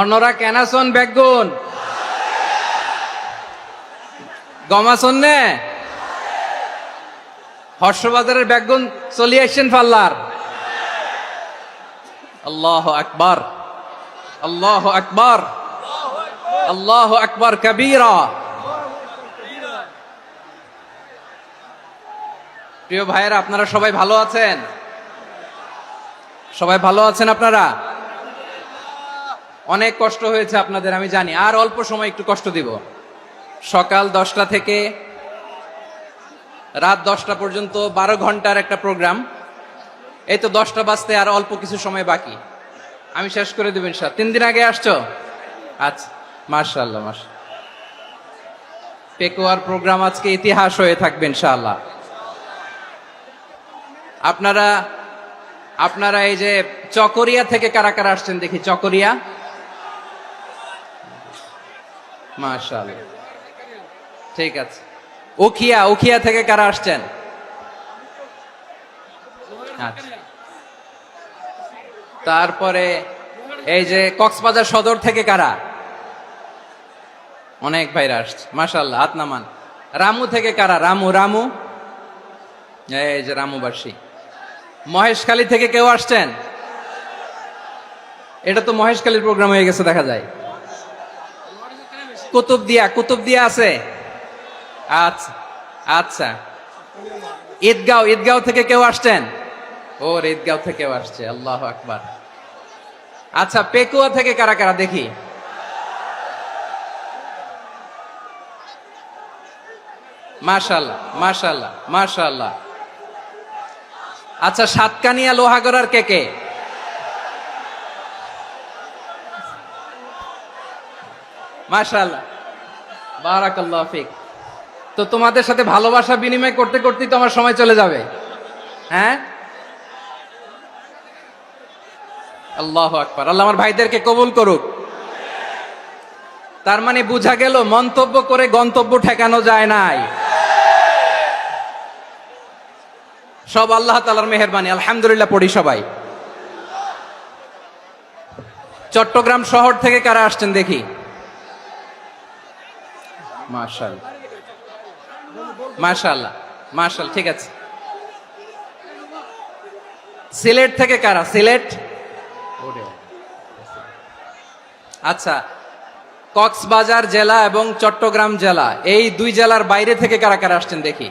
অন্যরা কেনাসন বেগুন গমাসন নে হর্ষবাজারের বেগুন চলি আসছেন পাল্লার। আল্লাহু আকবার, আল্লাহু আকবার, আল্লাহু আকবার কবীরা। প্রিয় ভাইয়েরা, আপনারা সবাই ভালো আছেন? সবাই ভালো আছেন? আপনারা অনেক কষ্ট হয়েছে আপনাদের, আমি জানি। আর অল্প সময় একটু কষ্ট দিব। সকাল 10টা থেকে রাত 10টা পর্যন্ত 12 ঘন্টার একটা প্রোগ্রাম। এই তো 10টা বাজতে আর অল্প কিছু সময় বাকি, আমি শেষ করে দেব ইনশাআল্লাহ। 3 দিন আগে আসছো? আচ্ছা, মাশাআল্লাহ মাশাআল্লাহ। পেকুয়ার প্রোগ্রাম আজকে ইতিহাস হয়ে থাকবে ইনশাআল্লাহ। আপনারা এই যে চকরিয়া থেকে কারা কারা আসছেন দেখি? চকরিয়া, মাশাআল্লাহ, ঠিক আছে। উখিয়া থেকে কারা আসছেন? আচ্ছা। তারপরে এই যে কক্সবাজার সদর থেকে কারা? অনেক ভাইরা আসছে, মাশাআল্লাহ, হাত নামান। রামু থেকে কারা? রামু, এই যে রামুবাসী। মহেশখালী থেকে কেউ আসছেন? এটা তো মহেশখালীর প্রোগ্রাম হয়ে গেছে দেখা যায়। কুতুবদিয়া আছে? আচ্ছা আচ্ছা। ঈদগাঁও থেকে কেউ আসছেন? ওর ঈদগাঁও থেকেও আসছে, আল্লাহু আকবার। আচ্ছা, পেকুয়া থেকে কারা কারা দেখি? মাশাআল্লাহ মাশাআল্লাহ মাশাআল্লাহ। আচ্ছা, সাতকানিয়া লোহাগড়ার কে? মাশাআল্লাহ, বারাকাল্লাহু ফিক। তো তোমাদের সাথে ভালোবাসা বিনিময় করতে করতেই তো আমার সময় চলে যাবে। হ্যাঁ, আল্লাহু আকবার। আল্লাহ আমার ভাইদেরকে কবুল করুক। তার মানে বোঝা গেল মন্তব্য করে গন্তব্য ঠেকানো যায় নাই। সব আল্লাহ তাআলার মেহেরবানি, আলহামদুলিল্লাহ পড়ি সবাই। চট্টগ্রাম শহর থেকে কারা আসছেন দেখি? মাশাআল্লাহ মাশাআল্লাহ মাশাআল্লাহ, ঠিক আছে। সিলেট থেকে কারা? সিলেট, আচ্ছা। কক্সবাজার জেলা এবং চট্টগ্রাম জেলা, এই দুই জেলার বাইরে থেকে কারা কারা আসছেন দেখি?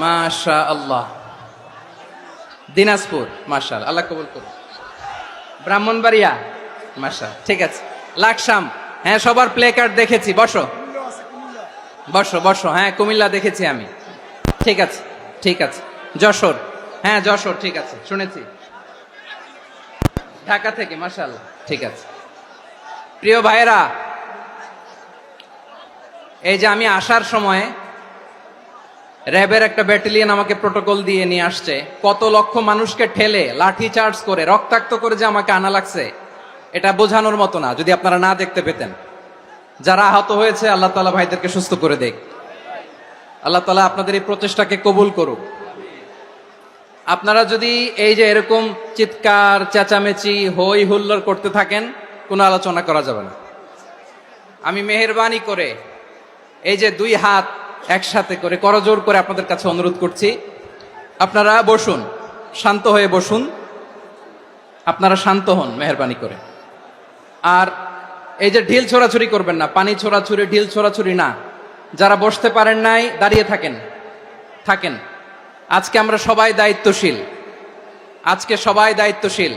মাশাআল্লাহ। দিনাজপুর, মাশাআল্লাহ, আল্লাহ কবুল করুন। ব্রাহ্মণবাড়িয়া, মাশাআল্লাহ, ঠিক আছে। লাকসাম, হ্যাঁ, সবার প্লে কার্ড দেখেছি। বসো বসো বসো। হ্যাঁ, কুমিল্লা দেখেছি আমি, ঠিক আছে ঠিক আছে। যশোর, হ্যাঁ যশোর, ঠিক আছে, শুনেছি। ঢাকা থেকে, মাশাআল্লাহ, ঠিক আছে। প্রিয় ভাইয়েরা, এই যে আমি আসার সময় র্যাবের একটা ব্যাটালিয়ন আমাকে প্রোটোকল দিয়ে নিয়ে আসছে। কত লক্ষ মানুষকে ঠেলে লাঠি চার্জ করে রক্তাক্ত করে যে আমাকে আনা লাগছে, এটা বোঝানোর মতো না। যদি আপনারা না দেখতে পেতেন। যারা আহত হয়েছে, আল্লাহ তাআলা ভাইদেরকে সুস্থ করে দেখ। আল্লাহ তাআলা আপনাদের এই প্রচেষ্টাকে কবুল করুক। আপনারা যদি এই যে এরকম চিৎকার চেঁচামেচি হই হুল্লোড় করতে থাকেন, কোনো আলোচনা করা যাবে না। আমি মেহেরবানি করে এই যে দুই হাত একসাথে করে করজোড় করে আপনাদের কাছে অনুরোধ করছি, আপনারা বসুন, শান্ত হয়ে বসুন। আপনারা শান্ত হন মেহেরবানি করে। আর এই যে ঢিল ছোড়াছুরি করবেন না, পানি ছোড়াছুরি, ঢিল ছোড়াছুরি না। যারা বসতে পারেন নাই, দাঁড়িয়ে থাকেন। আজকে আমরা সবাই দায়িত্বশীল, আজকে সবাই দায়িত্বশীল।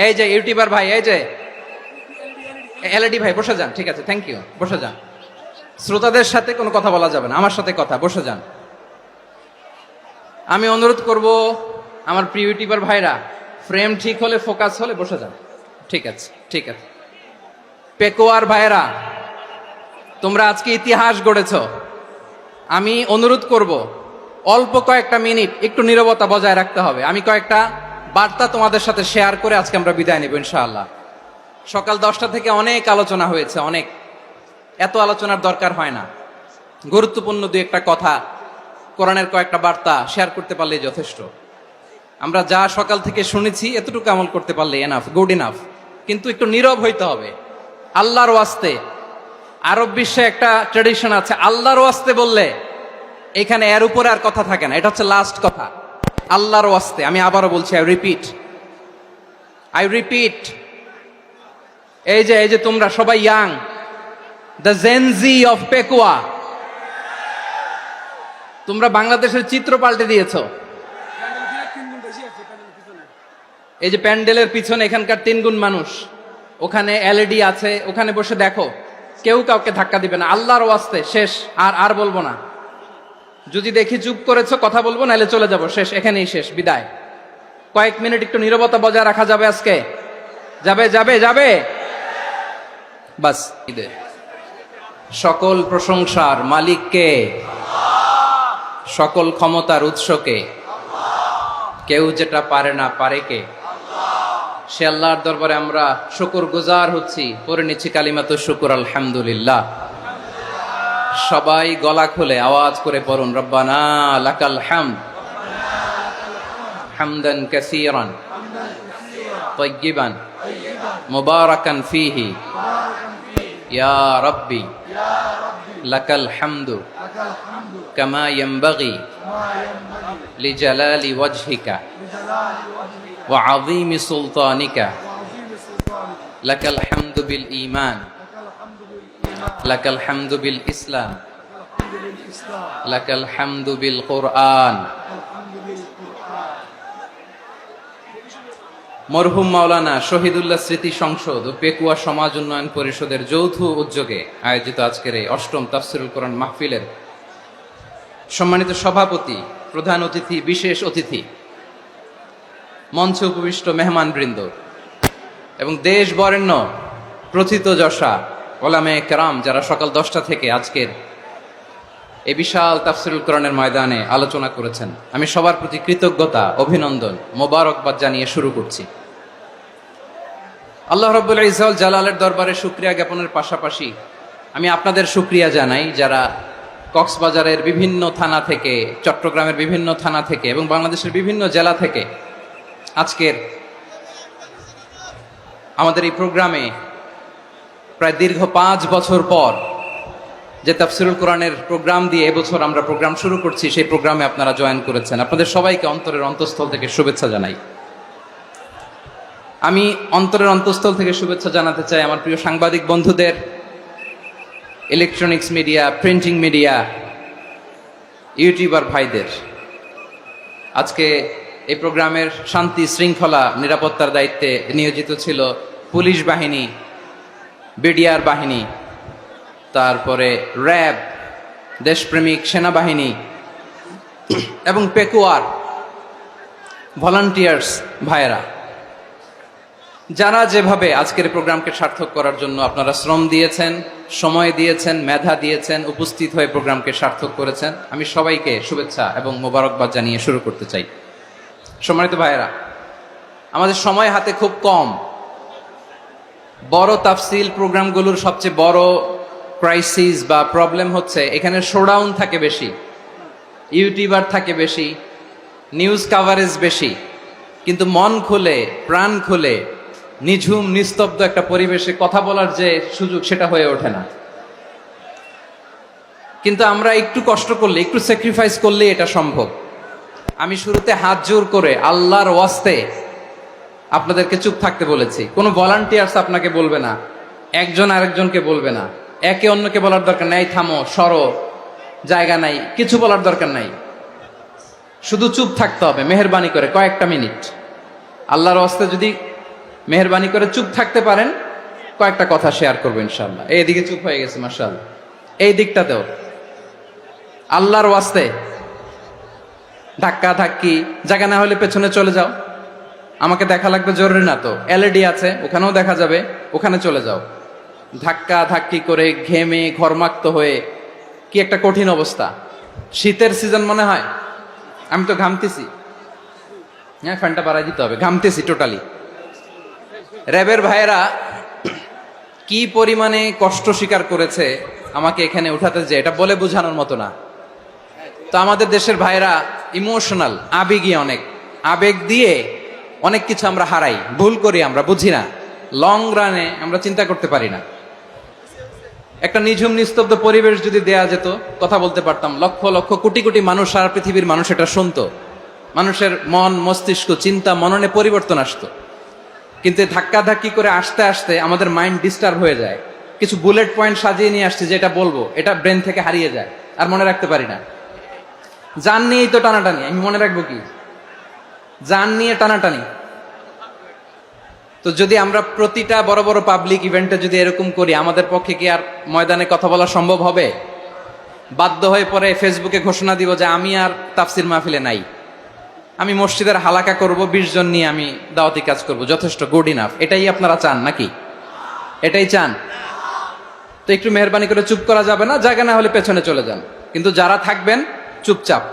এই যে ইউটিউবার ভাই, এই যে এলইডি ভাই, বসে যান, ঠিক আছে, থ্যাংক ইউ, বসে যান। শ্রোতাদের সাথে কোনো কথা বলা যাবে না, আমার সাথে কথা, বসে যান। আমি অনুরোধ করব আমার প্রিয় ইউটিউবার ভাইরা, ফ্রেম ঠিক হলে, ফোকাস হলে বসে যান, ঠিক আছে ঠিক আছে। পেকুয়ার ভাইরা, তোমরা আজকে ইতিহাস গড়েছ। আমি অনুরোধ করব অল্প কয়েকটা মিনিট একটু নীরবতা বজায় রাখতে হবে। আমি কয়েকটা বার্তা তোমাদের সাথে শেয়ার করে আজকে আমরা বিদায় নেব ইনশাআল্লাহ। সকাল 10টা থেকে অনেক আলোচনা হয়েছে, অনেক, এত আলোচনার দরকার হয় না। গুরুত্বপূর্ণ দুই একটা কথা, কোরআনের কয়েকটা বার্তা শেয়ার করতে পারলেই যথেষ্ট। আমরা যা সকাল থেকে শুনেছি এতটুকু আমল করতে পারলে এনাফ, গুড ইনাফ। কিন্তু একটু নীরব হইতে হবে আল্লাহর ওয়াস্তে। আরব বিশ্বে একটা ট্রেডিশন আছে, আল্লাহর ওয়াস্তে বললে এখানে এর উপরে আর কথা থাকে না, এটা হচ্ছে লাস্ট কথা। আল্লাহর ওয়াস্তে, আমি আবারও বলছি, আই রিপিট, এই যে তোমরা সবাই young, the Gen Z of Pekua, তোমরা বাংলাদেশের চিত্র পাল্টে দিয়েছো। এই যে প্যান্ডেলের পিছনে এখানকার 3 গুণ মানুষ, ওখানে এলইডি আছে, ওখানে বসে দেখো, কেউ কাউকে ধাক্কা দিবে না। আল্লাহর ওয়াস্তে শেষ, আর বলবো না। যদি দেখি চুপ করেছো কথা বলবো, নাহলে চলে যাবো, শেষ, এখানেই শেষ, বিদায়। কয়েক মিনিট একটু নীরবতা বজায় রাখা যাবে আজকে? যাবে বাস। সকল প্রশংসার মালিককে, সকল ক্ষমতার উৎসকে, কেউ যেটা পারে না পারে কে? সে আল্লাহর দরবারে আমরা শুকরগুজার হচ্ছি। পড়ে নিচ্ছি কালিমাতু শুকর, আলহামদুলিল্লাহ। সবাই গলা খুলে আওয়াজ করে পড়ুন, রব্বানা লাকাল হামদ হামদান কাসীরান তাইয়্যিবান মুবারাকান ফীহি ইয়া রাব্বি লাকাল হামদু কামা ইয়ানবাগি লিজালালি ওয়াজহিকা ওয়া আযীমি সুলতানিকা লাকাল হামদু বিল ঈমান লাকাল হামদু বিল ইসলাম লাকাল হামদু বিল কুরআন। মরহুম মাওলানা শহীদুল্লাহ স্মৃতি সংসদ ও পেকুয়া সমাজ উন্নয়ন পরিষদের যৌথ উদ্যোগে আয়োজিত আজকের এই ৮ম তাফসীরুল কোরআন মাহফিলের সম্মানিত সভাপতি, প্রধান অতিথি, বিশেষ অতিথি, মঞ্চে উপবিষ্ট মেহমানবৃন্দ এবং দেশ বরেণ্য প্রথিতযশা ওলামে কেরাম, যারা সকাল 10টা থেকে আজকের এই বিশাল তাফসীরুল কোরআনের ময়দানে আলোচনা করেছেন, আমি সবার প্রতি কৃতজ্ঞতা, অভিনন্দন, মোবারকবাদ জানিয়ে শুরু করছি। আল্লাহ রাব্বুল ইজ্জত জালালের দরবারে শুকরিয়া জ্ঞাপনের পাশাপাশি আমি আপনাদের শুকরিয়া জানাই, যারা কক্সবাজারের বিভিন্ন থানা থেকে, চট্টগ্রামের বিভিন্ন থানা থেকে এবং বাংলাদেশের বিভিন্ন জেলা থেকে আজকের আমাদের এই প্রোগ্রামে প্রায় দীর্ঘ 5 বছর পর যে তাফসীরুল কোরআনের প্রোগ্রাম দিয়ে এবছর আমরা প্রোগ্রাম শুরু করছি, সেই প্রোগ্রামে আপনারা জয়েন করেছেন। আপনাদের সবাইকে অন্তরের অন্তঃস্থল থেকে শুভেচ্ছা জানাই। আমি অন্তরের অন্তঃস্থল থেকে শুভেচ্ছা জানাতে চাই আমার প্রিয় সাংবাদিক বন্ধুদের, electronics media, printing media, YouTuber ভাইদের। আজকে এই প্রোগ্রামের শান্তি শৃঙ্খলা নিরাপত্তার দায়িত্বে নিয়োজিত ছিল পুলিশ বাহিনী, বিডিআর বাহিনী, তারপরে র্যাব, দেশপ্রেমিক সেনাবাহিনী এবং পেকুয়ার ভলান্টিয়ার্স ভাইয়েরা, যারা যেভাবে আজকের প্রোগ্রামকে সার্থক করার জন্য আপনারা শ্রম দিয়েছেন, সময় দিয়েছেন, মেধা দিয়েছেন, উপস্থিত হয়ে প্রোগ্রামকে সার্থক করেছেন, আমি সবাইকে শুভেচ্ছা এবং মোবারকবাদ জানিয়ে শুরু করতে চাই। সম্মানিত ভাইয়েরা, আমাদের সময় হাতে খুব কম। বড় তাফসীল প্রোগ্রামগুলোর সবচেয়ে বড় ক্রাইসিস বা প্রবলেম হচ্ছে এখানে শোডাউন থাকে বেশি, ইউটিউবার থাকে বেশি, নিউজ কাভারেজ বেশি, কিন্তু মন খুলে, প্রাণ খুলে, নিঝুম নিস্তব্ধ একটা পরিবেশে কথা বলার যে সুযোগ, সেটা হয়ে ওঠে না। কিন্তু আমরা একটু কষ্ট করলে, একটু স্যাক্রিফাইস করলে এটা সম্ভব। আমি শুরুতে হাত জোর করে আল্লাহর ওয়াস্তে আপনাদেরকে চুপ থাকতে বলেছি। কোনো ভলান্টিয়ার্স আপনাকে বলবে না, একজন আরেকজনকে বলবে না, একে অন্যকে বলার দরকার নাই, থামো, সরো, জায়গা নাই, কিছু বলার দরকার নাই। শুধু চুপ থাকতে হবে মেহেরবানি করে কয়েকটা মিনিট। আল্লাহর ওয়াস্তে যদি মেহেরবানি করে চুপ থাকতে পারেন, কয়েকটা কথা শেয়ার করবো ইনশাআল্লাহ। এইদিকে চুপ হয়ে গেছে মাশাআল্লাহ, এই দিকটাতেও। আল্লাহর ওয়াস্তে ধাক্কা ধাক্কি জায়গা না হলে পেছনে চলে যাও, আমাকে দেখা লাগবে জরুরি না তো, এলইডি আছে ওখানেও দেখা যাবে, ওখানে চলে যাও। ধাক্কা ধাক্কি করে ঘেমে ঘরমাক্ত হয়ে কি একটা কঠিন অবস্থা। শীতের সিজন মনে হয়, আমি তো ঘামতেছি, হ্যাঁ ফ্যানটা বাড়াই দিতে হবে, ঘামতেছি টোটালি। র্যাবের ভাইয়েরা কি পরিমাণে কষ্ট স্বীকার করেছে আমাকে এখানে উঠাতে, যে এটা বলে বোঝানোর মতো না। তো আমাদের দেশের ভাইয়েরা ইমোশনাল, আবেগী অনেক। আবেগ দিয়ে অনেক কিছু আমরা হারাই, ভুল করি, আমরা বুঝি না, লং রানে আমরা চিন্তা করতে পারি না। একটা নিঝুম নিস্তব্ধ পরিবেশ যদি দেয়া যেত, কথা বলতে পারতাম, লক্ষ লক্ষ কোটি কোটি মানুষ, সারা পৃথিবীর মানুষ এটা শুনতো, মানুষের মন মস্তিষ্ক চিন্তা মননে পরিবর্তন আসতো। কিন্তু ধাক্কা ধাক্কি করে আসতে আসতে আমাদের মাইন্ড ডিস্টার্ব হয়ে যায়। কিছু বুলেট পয়েন্ট সাজিয়ে নিয়ে আসছে, যেটা বলবো এটা ব্রেন থেকে হারিয়ে যায়, আর মনে রাখতে পারি না। জান নিয়েই তো টানাটানি, আমি মনে রাখবো কি? জান নিয়ে টানাটানি। তো যদি আমরা প্রতিটা বড় বড় পাবলিক ইভেন্টে যদি এরকম করি, আমাদের পক্ষে কি আর ময়দানে কথা বলা সম্ভব হবে? বাধ্য হয়ে পরে ফেসবুকে ঘোষণা দিব যে আমি আর তাফসির মাহফিলে নাই, আমি মসজিদের হালাকা করব, 20 জন নিয়ে আমি দাওয়াতি কাজ করব, যথেষ্ট, গুড ইনাফ। এটাই আপনারা চান নাকি? এটাই চান? তো একটু মেহরবানি করে চুপ করা যাবে না? জায়গা না হলে পেছনে চলে যান, কিন্তু যারা থাকবেন চুপচাপ,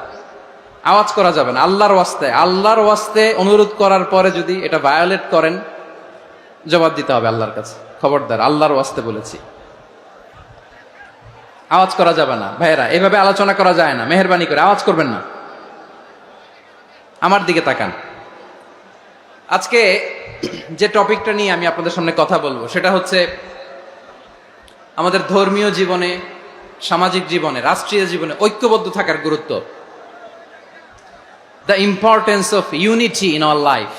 আওয়াজ করা যাবে না। আল্লাহর ওয়াস্তে অনুরোধ করার পরে যদি এটা ভায়োলেট করেন, জবাব দিতে হবে আল্লাহর কাছে। খবরদার, আল্লাহর ওয়াস্তে বলেছি, আওয়াজ করা যাবে না। ভাইয়েরা, এভাবে আলোচনা করা যায় না, মেহরবানি করে আওয়াজ করবেন না। আমার দিকে তাকান। আজকে যে টপিকটা নিয়ে আমি আপনাদের সামনে কথা বলবো, সেটা হচ্ছে আমাদের ধর্মীয় জীবনে, সামাজিক জীবনে, রাষ্ট্রীয় জীবনে ঐক্যবদ্ধ থাকার গুরুত্ব। The importance of unity in our life.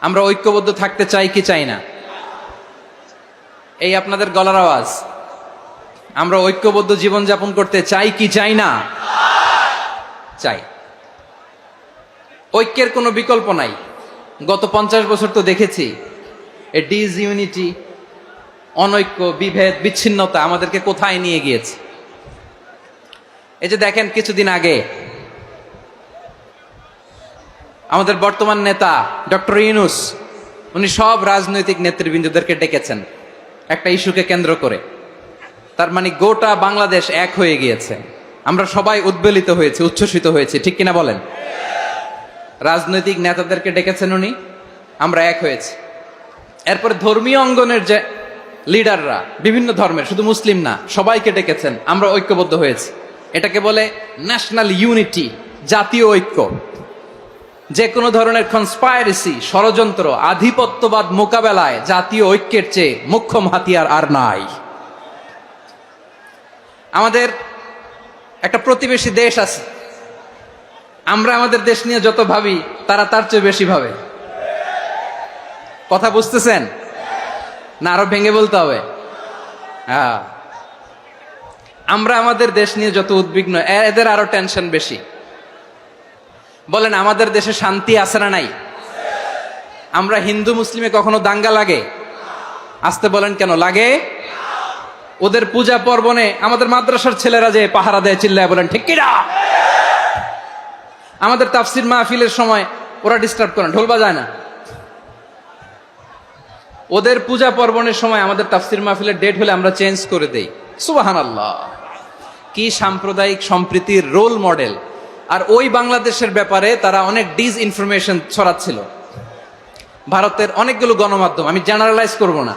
আমরা ঐক্যবদ্ধ থাকতে চাই কি চাই না? এই আপনাদের গলার আওয়াজ। আমরা ঐক্যবদ্ধ জীবন যাপন করতে চাই কি চাই না? চাই। ঐক্যের কোনো বিকল্প নাই। গত 50 বছর তো দেখেছি এ ডিসইউনিটি, অনৈক্য, বিভেদ, বিচ্ছিন্নতা আমাদেরকে কোথায় নিয়ে গিয়েছে। এই যে দেখেন, কিছুদিন আগে আমাদের বর্তমান নেতা ডক্টর ইউনূস, উনি সব রাজনৈতিক নেতৃবৃন্দদেরকে ডেকেছেন একটা ইস্যুকে কেন্দ্র করে। তার মানে গোটা বাংলাদেশ এক হয়ে গিয়েছে। আমরা সবাই উদ্বেলিত হয়েছি, উচ্ছ্বসিত হয়েছি, ঠিক কিনা বলেন? রাজনৈতিক নেতাদেরকে ডেকেছেন উনি, আমরা এক হয়েছি। এরপরে ধর্মীয় অঙ্গনের যে লিডাররা, বিভিন্ন ধর্মের, শুধু মুসলিম না, সবাইকে ডেকেছেন, আমরা ঐক্যবদ্ধ হয়েছি। এটাকে বলে ন্যাশনাল ইউনিটি, জাতীয় ঐক্য। যে কোনো ধরনের কনস্পাইরেসি, ষড়যন্ত্র, আধিপত্যবাদ মোকাবেলায় জাতীয় ঐক্যের চেয়ে মুখ্যম হাতিয়ার আর নাই। আমাদের একটা প্রতিবেশী দেশ আছে, আমরা আমাদের দেশ নিয়ে যত ভাবি, তারা তার চেয়ে বেশি ভাবে। কথা বুঝতেছেন না? আরো ভেঙে বলতে হবে। হ্যাঁ, আমরা আমাদের দেশ নিয়ে যত উদ্বিগ্ন, এদের আরো টেনশন বেশি। বলেন, আমাদের দেশে শান্তি আছে না নাই? আমরা হিন্দু মুসলিমে কখনো দাঙ্গা লাগে? আসতে বলেন, কেন লাগে? ওদের পূজা পর্বণে আমাদের মাদ্রাসার ছেলেরা যে পাহারা দেয়, চিল্লায় বলেন ঠিক কিনা? আমাদের তাফসির মাহফিলের সময় ওরা ডিস্টার্ব করেন, ঢোল বাজায় না। ওদের পূজা পর্বণের সময় আমাদের তাফসির মাহফিলের ডেট হলে আমরা চেঞ্জ করে দেই। সুবহানাল্লাহ, কি সাম্প্রদায়িক সম্প্রীতির রোল মডেল। আর ওই বাংলাদেশের ব্যাপারে তারা অনেক ডিসইনফরমেশন ছড়াচ্ছিল। ভারতের অনেকগুলো গণমাধ্যম, আমি জেনারেলাইজ করব না,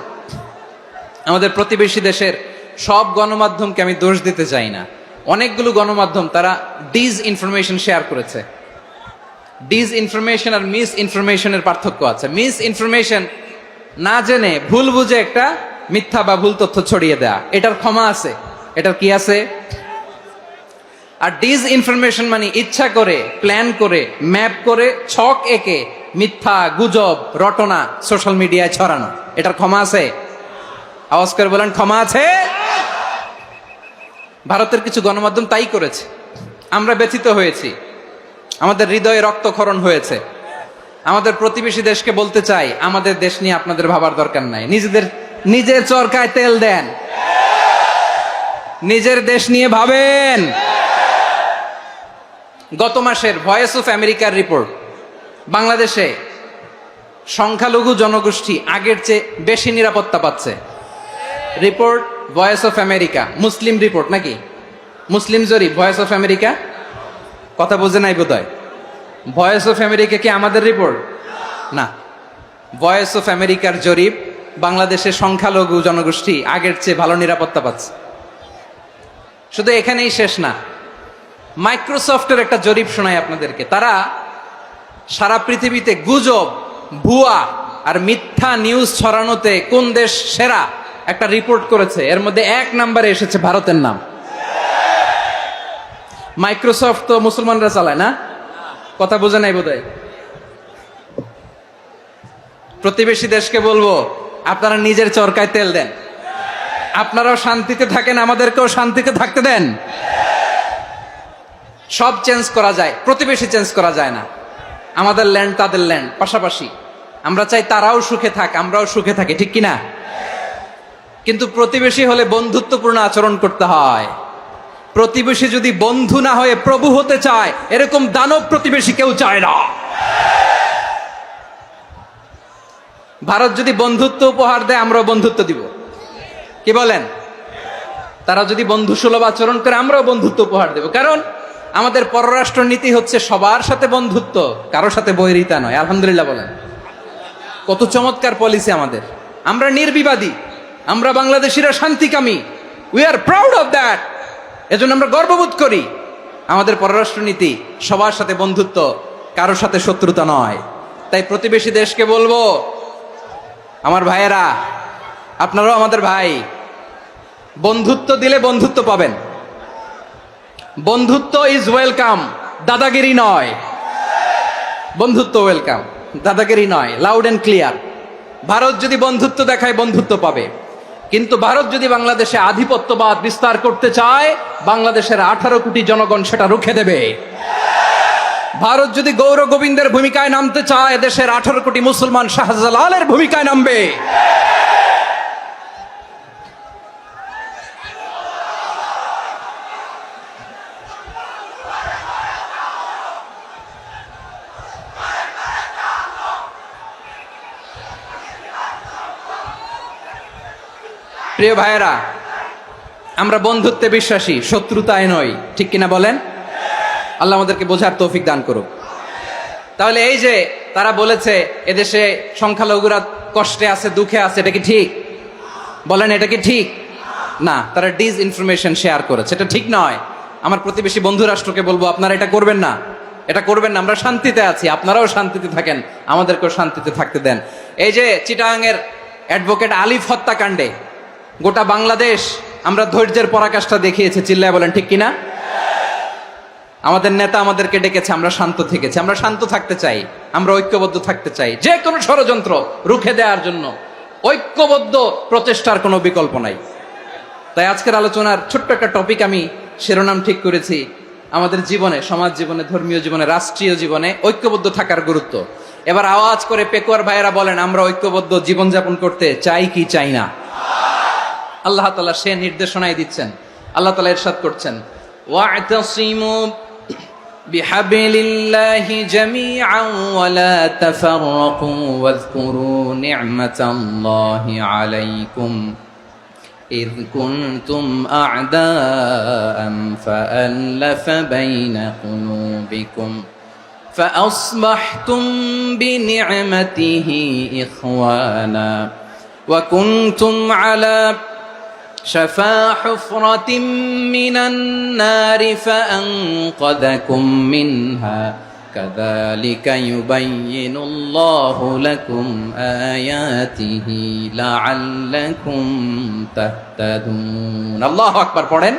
আমাদের প্রতিবেশী দেশের সব গণমাধ্যমকে আমি দোষ দিতে চাই না, অনেকগুলো গণমাধ্যম তারা ডিসইনফরমেশন শেয়ার করেছে। ডিসইনফরমেশন আর মিস ইনফরমেশনের পার্থক্য আছে। মিস ইনফরমেশন না জেনে ভুল বুঝে একটা মিথ্যা বা ভুল তথ্য ছড়িয়ে দেয়া, এটার ক্ষমা আছে, এটার কি আছে? আর ডিসইনফরমেশন মানে ইচ্ছা করে, প্ল্যান করে, ম্যাপ করে, ছক এঁকে মিথ্যা, গুজব, রটনা সোশ্যাল মিডিয়ায় ছড়ানো, এটার ক্ষমা আছে? আওয়াজ করে বলেন, ক্ষমা আছে? ভারতের কিছু গণমাধ্যম তাই করেছে। আমরা ব্যথিত হয়েছি, আমাদের হৃদয়ে রক্তক্ষরণ হয়েছে। আমাদের প্রতিবেশী দেশকে বলতে চাই, আমাদের দেশ নিয়ে আপনাদের ভাবার দরকার নাই। নিজের চরকায় তেল দেন, নিজের দেশ নিয়ে ভাবেন। গত মাসের ভয়েস অফ আমেরিকার রিপোর্ট, বাংলাদেশে সংখ্যালঘু জনগোষ্ঠী আগের চেয়ে বেশি নিরাপত্তা পাচ্ছে। Report voice of America, Muslim report নাকি? মুসলিম জরিপ, ভয়েস অফ আমেরিকা। কথা বোঝে নাই বোধহয়। ভয়েস অফ আমেরিকা কি আমাদের রিপোর্ট? না, ভয়েস অফ আমেরিকার জরিপ, বাংলাদেশের সংখ্যালঘু জনগোষ্ঠী আগের চেয়ে ভালো নিরাপত্তা পাচ্ছে। শুধু এখানেই শেষ না, মাইক্রোসফটের একটা জরিপ শোনায় আপনাদেরকে। তারা সারা পৃথিবীতে গুজব, ভুয়া আর মিথ্যা নিউজ ছড়ানোতে কোন দেশ সেরা একটা রিপোর্ট করেছে, এর মধ্যে 1 নম্বরে এসেছে ভারতের নাম। মাইক্রোসফট তো মুসলমানরা চালায় না, কথা বোঝে নাই বোধহয়। প্রতিবেশী দেশকে বলবো, আপনারা নিজের চরকায় তেল দেন, আপনারাও শান্তিতে থাকেন, আমাদেরকেও শান্তিতে থাকতে দেন। সব চেঞ্জ করা যায়, প্রতিবেশী চেঞ্জ করা যায় না। আমাদের ল্যান্ড তাদের ল্যান্ড পাশাপাশি, আমরা চাই তারাও সুখে থাক, আমরাও সুখে থাকি, ঠিক কিনা? কিন্তু প্রতিবেশী হলে বন্ধুত্বপূর্ণ আচরণ করতে হয়। প্রতিবেশী যদি বন্ধু না হয়ে প্রভু হতে চায়, এরকম দানব প্রতিবেশী কেউ চায় না। ভারত যদি বন্ধুত্ব উপহার দেয়, আমরাও বন্ধুত্ব দিব, কি বলেন? তারা যদি বন্ধু সুলভ আচরণ করে, আমরাও বন্ধুত্ব উপহার দেব। কারণ আমাদের পররাষ্ট্র নীতি হচ্ছে সবার সাথে বন্ধুত্ব, কারোর সাথে বৈরিতা নয়। আলহামদুলিল্লাহ বলেন, কত চমৎকার পলিসি আমাদের। আমরা নির্বিবাদী, আমরা বাংলাদেশিরা শান্তিকামী, we are proud of that. এজন্য আমরা গর্ববোধ করি। আমাদের পররাষ্ট্র নীতি সবার সাথে বন্ধুত্ব, কারোর সাথে শত্রুতা নয়। তাই প্রতিবেশী দেশকে বলবো, আমার ভাইয়েরা, আপনারাও আমাদের ভাই, বন্ধুত্ব দিলে বন্ধুত্ব পাবেন। বন্ধুত্ব ইজ ওয়েলকাম, দাদাগিরি নয়। বন্ধুত্ব ওয়েলকাম, দাদাগিরি নয়, লাউড এন্ড ক্লিয়ার। ভারত যদি বন্ধুত্ব দেখায়, বন্ধুত্ব পাবে। কিন্তু ভারত যদি বাংলাদেশে আধিপত্যবাদ বিস্তার করতে চায়, বাংলাদেশের 18 কোটি জনগণ সেটা রুখে দেবে। ভারত যদি গৌর গোবিন্দের ভূমিকায় নামতে চায়, দেশের 18 কোটি মুসলমান শাহজালালের ভূমিকায় নামবে। প্রিয় ভাইয়েরা, আমরা বন্ধুত্বে বিশ্বাসী, শত্রুতায় নই, ঠিক কিনা বলেন? আল্লাহ আমাদেরকে বোঝার তৌফিক দান করুক। তাহলে এই যে তারা বলেছে এদেশে সংখ্যালঘুরা কষ্টে আছে, দুঃখে আছে, এটা কি ঠিক? বলেন, এটা কি ঠিক? না, তারা ডিস ইনফরমেশন শেয়ার করেছে, এটা ঠিক নয়। আমার প্রতিবেশী বন্ধু রাষ্ট্রকে বলবো, আপনারা এটা করবেন না, এটা করবেন না। আমরা শান্তিতে আছি, আপনারাও শান্তিতে থাকেন, আমাদেরকেও শান্তিতে থাকতে দেন। এই যে চিটাগাংয়ের অ্যাডভোকেট আলিফ হত্যাকাণ্ডে গোটা বাংলাদেশ আমরা ধৈর্যের পরাকাষ্ঠা দেখিয়েছে, চিল্লায় বলেন ঠিক কিনা? আমাদের নেতা আমাদেরকে ডেকেছে, আমরা শান্ত থেকেছি। আমরা শান্ত থাকতে চাই, আমরা ঐক্যবদ্ধ থাকতে চাই। যে কোনো ষড়যন্ত্র রুখে দেওয়ার জন্য ঐক্যবদ্ধ প্রচেষ্টার কোনো বিকল্প নাই। তাই আজকের আলোচনার ছোট্ট একটা টপিক আমি শিরোনাম ঠিক করেছি, আমাদের জীবনে, সমাজ জীবনে, ধর্মীয় জীবনে, রাষ্ট্রীয় জীবনে ঐক্যবদ্ধ থাকার গুরুত্ব। এবার আওয়াজ করে পেকুয়ার ভাইয়েরা বলেন, আমরা ঐক্যবদ্ধ জীবনযাপন করতে চাই কি চাই না? আল্লাহ তাআলা সে নির্দেশনাই দিচ্ছেন। আল্লাহ তাআলা ইরশাদ করছেন, ওয়া'তাসিমু বিহাবলিল্লাহি জামিআন ওয়া লা তাফাররাকু ওয়াযকুরু নি'মাতাল্লাহি আলাইকুম إذ كنتم أعداء فألف بين قلوبكم فأصبحتم بنعمته إخوانا وكنتم على شفا حفرة من النار فأنقذكم منها كذلك يبين الله لكم آياته لعلكم تهتدون الله أكبر পড়েন।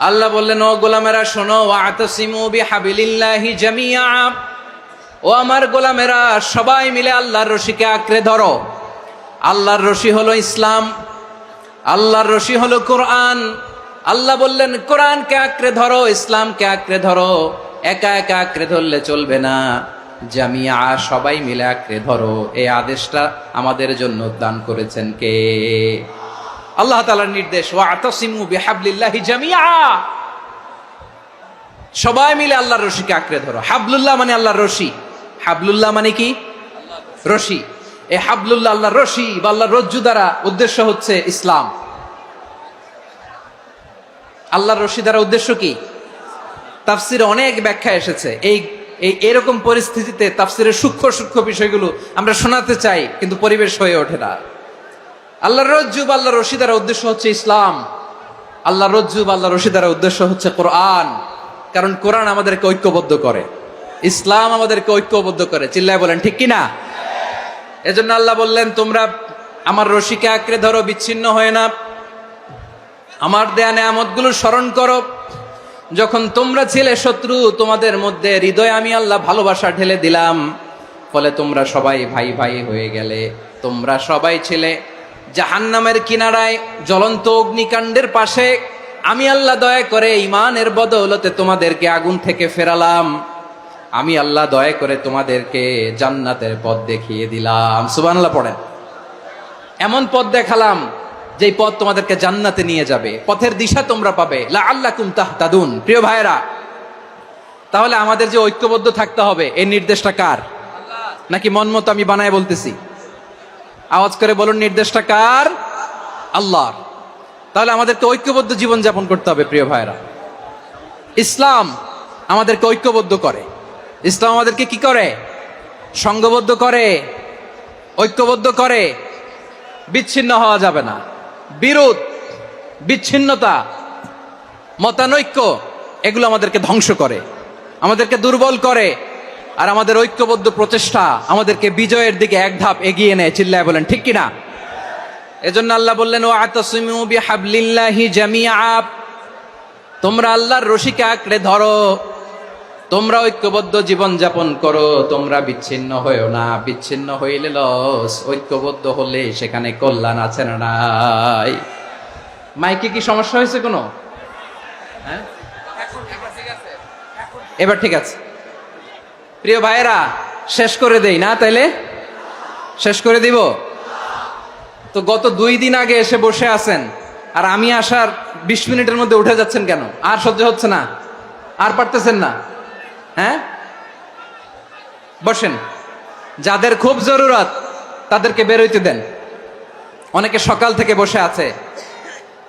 আল্লাহ বললেন, ও গোলামেরা শোনো, ওয়া'তাসিমু বিহাবলিল্লাহি জামিআ, ও আমার গোলামেরা সবাই মিলে আল্লাহর রশিকে আঁকড়ে ধরো। আল্লাহর রশি হলো ইসলাম, আল্লাহর রশি হলো কোরআন। আল্লাহ বললেন, কোরআনকে আঁকড়ে ধরো, ইসলামকে আঁকড়ে ধরো। একা একা আঁকড়ে ধরলে চলবে না, জামিয়া, সবাই মিলে আঁকড়ে ধরো। এই আদেশটা আমাদের জন্য দান করেছেন কে? আল্লাহ তাআলার নির্দেশ, ওয়া'তাসিমু বিহাবলিল্লাহি জামিআ, সবাই মিলে আল্লাহর রশিকে আঁকড়ে ধরো। হাবলুল্লাহ মানে আল্লাহর রশি, হাবলুল্লাহ মানে কি? রশি। এই হাবলুল্লাহ, আল্লাহর রশি বা আল্লাহর রজ্জু দ্বারা উদ্দেশ্য হচ্ছে ইসলাম। আল্লাহর রশি দ্বারা উদ্দেশ্য কি? তাফসিরে অনেক ব্যাখ্যা এসেছে। এরকম পরিস্থিতিতে তাফসিরের সূক্ষ্ম সূক্ষ্ম বিষয়গুলো আমরা শোনাতে চাই, কিন্তু পরিবেশ হয়ে ওঠে না। আল্লাহর রজ্জু বা আল্লাহর রশি দ্বারা উদ্দেশ্য হচ্ছে ইসলাম। আল্লাহর রজ্জু বা আল্লাহর রশি দ্বারা উদ্দেশ্য হচ্ছে কোরআন, কারণ কোরআন আমাদেরকে ঐক্যবদ্ধ করে। ইসলাম আমাদেরকে ঐক্যবদ্ধ করে, চিল্লায় বলেন ঠিক কিনা? এজন্য আল্লাহ বললেন, তোমরা আমার রশিকে আঁকড়ে ধরো, বিচ্ছিন্ন হয় না, আমার দেয়া নেয়ামতগুলো স্মরণ করো। যখন তোমরা ছিলে শত্রু, তোমাদের মধ্যে হৃদয়ে আমি আল্লাহ ভালোবাসা ঢেলে দিলাম, ফলে তোমরা সবাই ভাই ভাই হয়ে গেলে। তোমরা সবাই ছিলে জাহান্নামের কিনারায়, জ্বলন্ত অগ্নিকাণ্ডের পাশে। আমি আল্লাহ দয়া করে ঈমানের বদৌলতে তোমাদেরকে আগুন থেকে ফেরালাম। আমি আল্লাহ দয়া করে তোমাদেরকে জান্নাতের পথ দেখিয়ে দিলাম। সুবহানাল্লাহ পড়েন। এমন পথ দেখালাম যেই পথ তোমাদেরকে জান্নাতে নিয়ে যাবে, পথের দিশা তোমরা পাবে। লাআল্লাকুম তাহতাদুন। প্রিয় ভাইরা, তাহলে আমাদের যে ঐক্যবদ্ধ থাকতে হবে, এই নির্দেশটা কার? নাকি মন মতো আমি বানায় বলতেছি? আওয়াজ করে বলুন, নির্দেশটা কার? আল্লাহর। তাহলে আমাদেরকে ঐক্যবদ্ধ জীবন যাপন করতে হবে। প্রিয় ভাইরা, ইসলাম আমাদেরকে ঐক্যবদ্ধ করে। ইসলাম আমাদেরকে কি করে? সংঘবদ্ধ করে, ঐক্যবদ্ধ করে। বিচ্ছিন্ন হওয়া যাবে না। বিরোধ, বিচ্ছিন্নতা, মতানৈক্য, এগুলো আমাদেরকে ধ্বংস করে, আমাদেরকে দুর্বল করে। আর আমাদের ঐক্যবদ্ধ প্রচেষ্টা আমাদেরকে বিজয়ের দিকে এক ধাপ এগিয়ে নেয়। চিল্লায় বলেন ঠিক কিনা? এজন্য আল্লাহ বললেন, ওয়াতাসিমু বিহাবলিল্লাহি জামিআ। তোমরা আল্লাহর রশিকে আঁকড়ে ধরো, তোমরা ঐক্যবদ্ধ জীবন যাপন করো, তোমরা বিচ্ছিন্ন হয়েও না। বিচ্ছিন্ন হইলে লস, ঐক্যবদ্ধ হলে সেখানে কল্যাণ আছে না নাই? মাইকে কি সমস্যা হয়েছে কোনো? হ্যাঁ, এবার ঠিক আছে। প্রিয় ভাইয়েরা, শেষ করে দেই না? তাইলে শেষ করে দিব তো। গত 2 দিন আগে এসে বসে আছেন, আর আমি আসার 20 মিনিটের মধ্যে উঠে যাচ্ছেন কেন? আর সহ্য হচ্ছে না? আর পারতেছেন না? হ্যাঁ, বসেন। যাদের খুব জরুরত তাদেরকে বের হইতে দেন। অনেকে সকাল থেকে বসে আছে,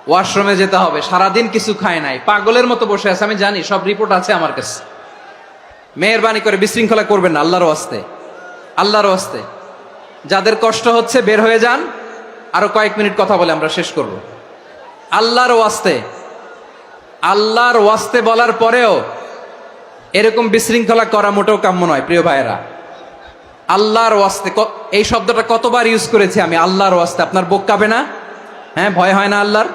ওয়াশরুমে যেতে হবে, সারাদিন কিছু খায় নাই, পাগলের মতো বসে আছে। আমি জানি, সব রিপোর্ট আছে আমার কাছে। মেহেরবানি করে বিশৃঙ্খলা করবেন না, আল্লাহর ওয়াস্তে, আল্লাহর ওয়াস্তে। যাদের কষ্ট হচ্ছে বের হয়ে যান। আরো কয়েক মিনিট কথা বলে আমরা শেষ করব। আল্লাহর ওয়াস্তে, আল্লাহর ওয়াস্তে বলার পরেও এরকম বিশৃঙ্খলা করা মোটেও কাম্য নয়। প্রিয় ভাইয়েরা, আল্লাহর ওয়াস্তে, এই শব্দটা কতবার ইউজ করেছি আমি, আল্লাহর ওয়াস্তে। আপনার বুক কাঁপে না? হ্যাঁ, ভয় হয় না আল্লাহর?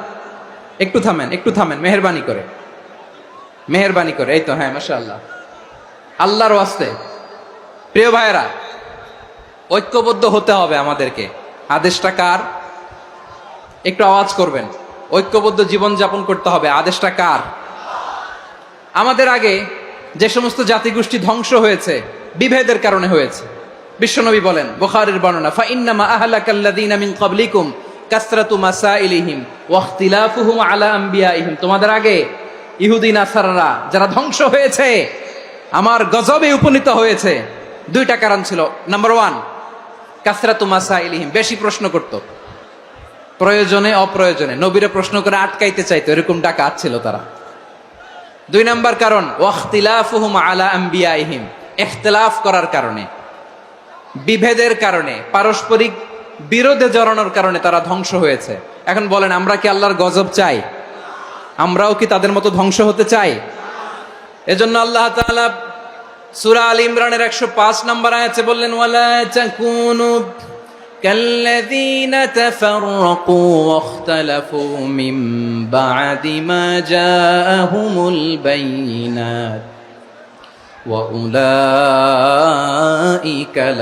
একটু থামেন, একটু থামেন, মেহেরবানি করে, মেহেরবানি করে। এই তো, হ্যাঁ, মাশাআল্লাহ। আল্লাহর ওয়াস্তে প্রিয় ভাইয়েরা, ঐক্যবদ্ধ হতে হবে আমাদেরকে। আদেশটা কার? একটু আওয়াজ করবেন। ঐক্যবদ্ধ জীবন যাপন করতে হবে, আদেশটা কার? আমাদের আগে যে সমস্ত জাতিগোষ্ঠী ধ্বংস হয়েছে, বিভেদের কারণে হয়েছে। বিশ্বনবী বলেন, বুখারীর বর্ণনা, ফা ইন্নামা আহলাকাল্লাযীনা মিন ক্বাবলিকুম কাসরাতু মাসাইলিহিম ওয়া ইখতিলাফুহুম আলা আমবিয়াইহিম। তোমাদের আগে ইহুদি নাসারারা যারা ধ্বংস হয়েছে, আমার গজবে উপনীত হয়েছে, 2টা কারণ ছিল। নাম্বার 1, কাসরাতু মাসাইলিহিম, বেশি প্রশ্ন করত, প্রয়োজনে অপ্রয়োজনে নবীরে প্রশ্ন করে আটকাইতে চাইতো, এরকম ডাকাত ছিল তারা। 2 নাম্বার কারণ, ওয়াখতিলাফুহুম আলা আমবিয়াইহিম, ইখতিলাফ করার কারণে, বিভেদের কারণে, পারস্পরিক বিরোধে জড়ানোর কারণে তারা ধ্বংস হয়েছে। এখন বলেন, আমরা কি আল্লাহর গজব চাই? আমরাও কি তাদের মতো ধ্বংস হতে চাই? এজন্য আল্লাহ তাআলা সূরা আল ইমরানের 105 নম্বর আয়াতে বললেন, ওয়ালা তাকুনু কাল্লাযীনা তাফাররাকু ওয়াখতালাফু মিন বা'দি মা জাআহুমুল বাইয়িনাত ওয়া উলাইকা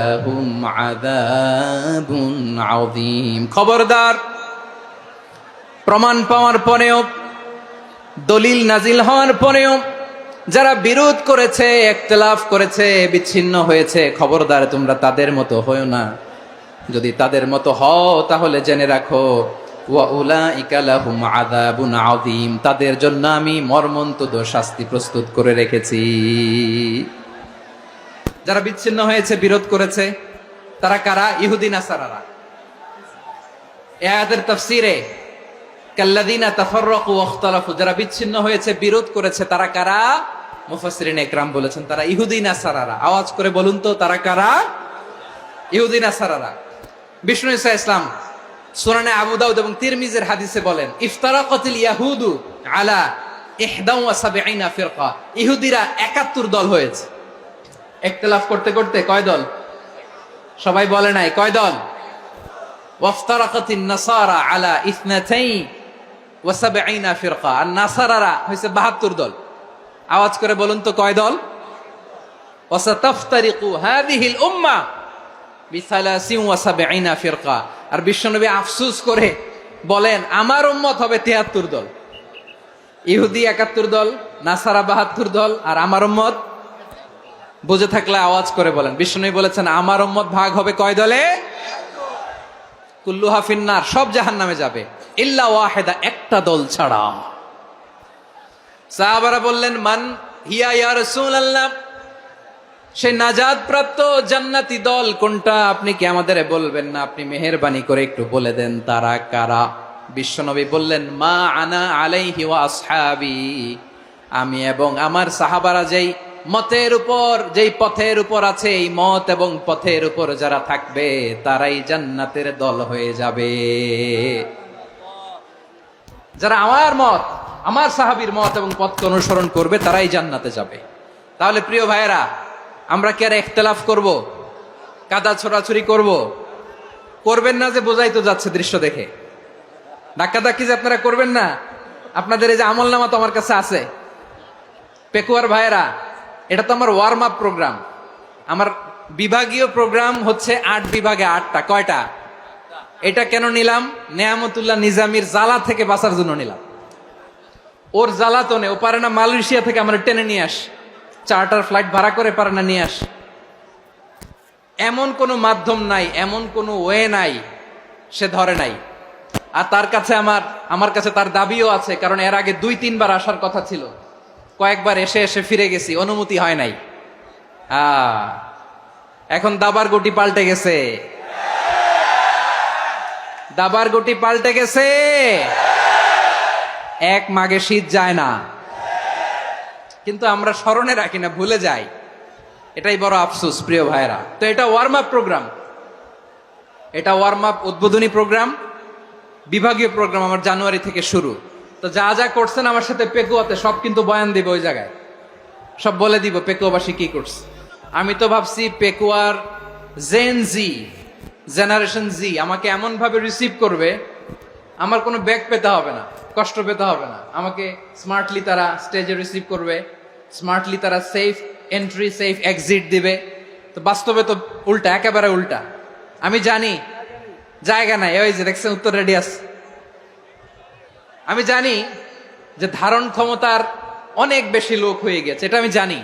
লাহুম আযাবুন আযীম। খবরদার, প্রমাণ পাওয়ার পরেও, দলিল নাজিল হওয়ার পরেও যারা বিরোধ করেছে, ইখতিলাফ করেছে, বিচ্ছিন্ন হয়েছে, খবরদার তোমরা তাদের মতো হয়ো না। যদি তাদের মতো হও তাহলে জেনে রাখো, ওয়া উলাইকা লাহুম আযাবুন আযীম, তাদের জন্য আমি মর্মন্তুদ শাস্তি প্রস্তুত করে রেখেছি। যারা বিচ্ছিন্ন হয়েছে, বিরোধ করেছে, তারা কারা? ইহুদি নাসারারা। এই আয়াতের তাফসীরে কাল্লাযীনা তাফাররাকু ওয়াখতালাফু, যারা বিচ্ছিন্ন হয়েছে, বিরোধ করেছে, তারা কারা? মুফাসসিরিন ইকরাম বলেছেন তারা ইহুদি নাসারারা। আওয়াজ করে বলুন তো, তারা কারা? ইহুদি নাসারারা। বিষ্ণু ঈসা ইসলাম সুনানে আবু দাউদ এবং তিরমিজির হাদিসে বলেন, ইফতারাকাতিল ইয়াহুদু আলা 71 ফিরকা, ইহুদিরা 71 দল হয়েছে। ইখতিলাফ করতে করতে কয় দল? সবাই বলে নাই কয় দল? ওয়াফতারাকাতিন নাসারা আলা 72 ফিরকা। আর নাসারারা হইছে 72 দল। আওয়াজ করে বলুন তো কয় দল? ওয়াসাতাফতারিকু হাযিহিল উম্মাহ বি73 ফিরকা। আর বিশ্বনবী আফসোস করে বলেন আমার উম্মত হবে 73 দল। ইহুদি 71 দল, নাসারা 72 দল, আর আমার উম্মত। বুঝে থাকলে আওয়াজ করে বলেন। বিশ্বনবী বলেছেন আমার উম্মত ভাগ হবে কয় দলে? কুল্লুহা ফিন্নার, সব জাহান্নামে যাবে, ইল্লা ওয়াহিদা, একটা দল ছাড়া। সাহাবারা বললেন মান হিয়া ইয়া রাসূলুল্লাহ, সেই নাজাত প্রাপ্ত জান্নাতি দল কোনটা? আপনি কি আমাদের বলবেন না? আপনি মেহেরবানি করে একটু বলে দেন তারা কারা। বিশ্বনবী বললেন মা আনা আলাইহি ওয়া আসহাবি, আমি এবং আমার সাহাবারা যেই মতের উপর, যেই পথের উপর আছে, এই মত এবং পথের উপর যারা থাকবে তারাই জান্নাতের দল হয়ে যাবে। যারা আমার মত, আমার সাহাবীর মত এবং পথকে অনুসরণ করবে তারাই জান্নাতে যাবে। তাহলে প্রিয় ভাইয়েরা, আমরা কি আর ইখতিলাফ করব? কাদা ছোড়াছুরি করব? করবেন না যে বোঝাই তো যাচ্ছে দৃশ্য দেখে। ধাক্কাধাক্কি যে আপনারা করবেন না। আপনাদের এই যে আমলনামা তো আমার কাছে আছে। পেকুয়ার ভাইয়েরা, এটা তো আমার ওয়ার্ম আপ প্রোগ্রাম। আমার বিভাগীয় প্রোগ্রাম হচ্ছে 8 বিভাগে 8টা। কয়টা? এটা কেন নিলাম? নেয়ামতুল্লাহ নিজামীর জ্বালা থেকে বাঁচার জন্য নিলাম। ওর জ্বালাতনে ও পারে না মালয়েশিয়া থেকে আমার টেনে নিয়ে আস, চার্টার ফ্লাইট ভাড়া করে পারে না নিয়ে আস। এমন কোনো মাধ্যম নাই, এমন কোনো ওয়ে নাই সে ধরে নাই। আর তার কাছে আমার কাছে তার দাবিও আছে, কারণ এর আগে 2-3 বার আসার কথা ছিল। কয়েকবার এসে এসে ফিরে গেছি, অনুমতি হয় নাই। এখন দাবার গুটি পাল্টে গেছে, দাবার গুটি পাল্টে গেছে। এক মাঘে শীত যায় না, কিন্তু আমরা স্মরণে রাখি না, ভুলে যাই। এটাই বড় আফসোস প্রিয় ভাইরা। তো এটা ওয়ার্ম আপ প্রোগ্রাম, এটা ওয়ার্ম আপ উদ্বোধনী প্রোগ্রাম, বিভাগীয় প্রোগ্রাম আমার জানুয়ারি থেকে শুরু। তো যা যা করছেন আমার সাথে পেকুয়াতে সব কিন্তু বয়ান দিব, ওই জায়গায় সব বলে দিব পেকুয়াবাসী কি করছে। আমি তো ভাবছি পেকুয়ার জেনারেশন জি আমাকে এমন ভাবে রিসিভ করবে, আমার কোনো ব্যাক পেতে হবে না, কষ্ট পেতে হবে না। আমাকে স্মার্টলি তারা স্টেজে রিসিভ করবে, স্মার্টলি তারা সেফ এন্ট্রি সেফ এক্সিট দিবে। তো বাস্তবে তো উল্টা, একেবারে উল্টা। আমি জানি জায়গা নাই, ওই যে দেখছেন উত্তর রেডি আছে। আমি জানি যে ধারণ ক্ষমতার অনেক বেশি লোক হয়ে গেছে, এটা আমি জানি।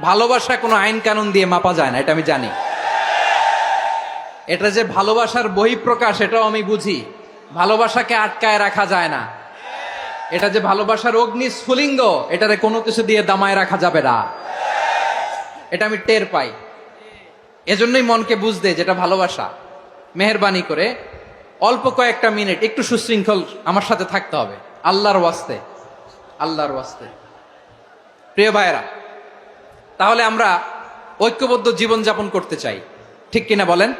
ভালোবাসা কোনো আইন কানুন দিয়ে মাপা যায় না, এটা আমি জানি। এটা যে ভালোবাসার বহিঃপ্রকাশ এটাও আমি বুঝি। ভালোবাসাকে আটকায় রাখা যায় না। এটা যে ভালোবাসার অগ্নি স্ফুলিঙ্গ, এটারে কোনো কিছু দিয়ে দামায় রাখা যাবে না, এটা আমি টের পাই। এজন্যই মনকে বুঝতে যেটা ভালোবাসা। মেহেরবানি করে অল্প কয়েকটা মিনিট একটু সুশৃঙ্খল আমার সাথে থাকতে হবে, আল্লাহর ওয়াস্তে, আল্লাহর ওয়াস্তে। প্রিয় ভাইয়েরা, তাহলে আমরা ঐক্যবদ্ধ জীবনযাপন করতে চাই, ঠিক কিনা বলেন?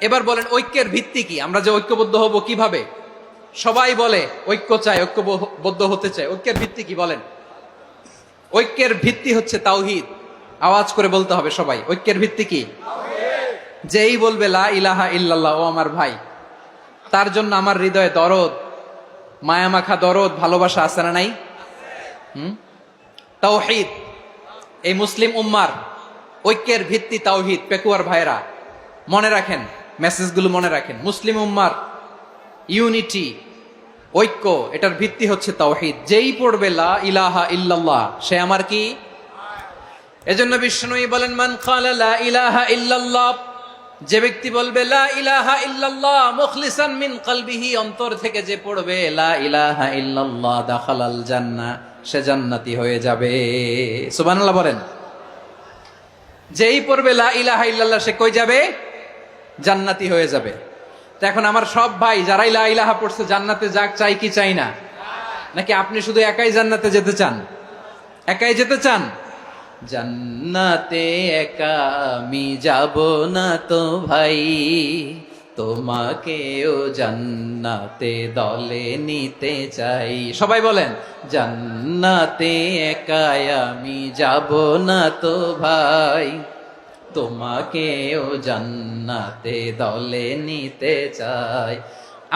এবার বলেন ঐক্যের ভিত্তি কি? আমরা যে ঐক্যবদ্ধ হব কিভাবে? সবাই বলে ঐক্য চাই, ঐক্যবদ্ধ হতে চাই। ঐক্যের ভিত্তি কি বলেন? ঐক্যের ভিত্তি হচ্ছে তাওহীদ। আওয়াজ করে বলতে হবে সবাই, ঐক্যের ভিত্তি কি? যেই বলবে লা ইলাহা ইল্লাল্লাহ, ও আমার ভাই, তার জন্য আমার হৃদয়ে দরদ, মায়ামাখা দরদ, ভালোবাসা আছে না নাই? তাওহীদ। এই মুসলিম উম্মার ঐক্যের ভিত্তি তাওহীদ। পেকুয়ার ভাইরা মনে রাখেন, মেসেজগুলো মনে রাখেন। মুসলিম উম্মার ইউনিটি, ঐক্য, এটার ভিত্তি হচ্ছে তাওহীদ। যেই পড়বে লা ইলাহা ইল্লাল্লাহ সে আমার কি? এজন্য বিষ্ণুই বলেন মান ক্বালা লা ইলাহা ইল্লাল্লাহ, যে ব্যক্তি বলবে লা ইলাহা ইল্লাল্লাহ মুখলিসান মিন কলবিহি, অন্তর থেকে যে পড়বে লা ইলাহা ইল্লাল্লাহ, দাখালাল জান্নাহ, সে জান্নাতি হয়ে যাবে। সুবহানাল্লাহ বলেন। যেই পড়বে লা ইলাহা ইল্লাল্লাহ সে কই যাবে? জান্নাতি হয়ে যাবে। তো এখন আমার সব ভাই যারাই লা ইলাহা পড়ছে জান্নাতে যাক, চাই কি চাই না? নাকি আপনি শুধু একাই জান্নাতে যেতে চান? একাই যেতে চান? জান্নাতে একা আমি যাব না তো ভাই, তোমাকেও জান্নাতে দলে নিতে চাই। সবাই বলেন, জান্নাতে একাই আমি যাব না তো ভাই, তোমাকেও জান্নাতে দলে নিতে চাই।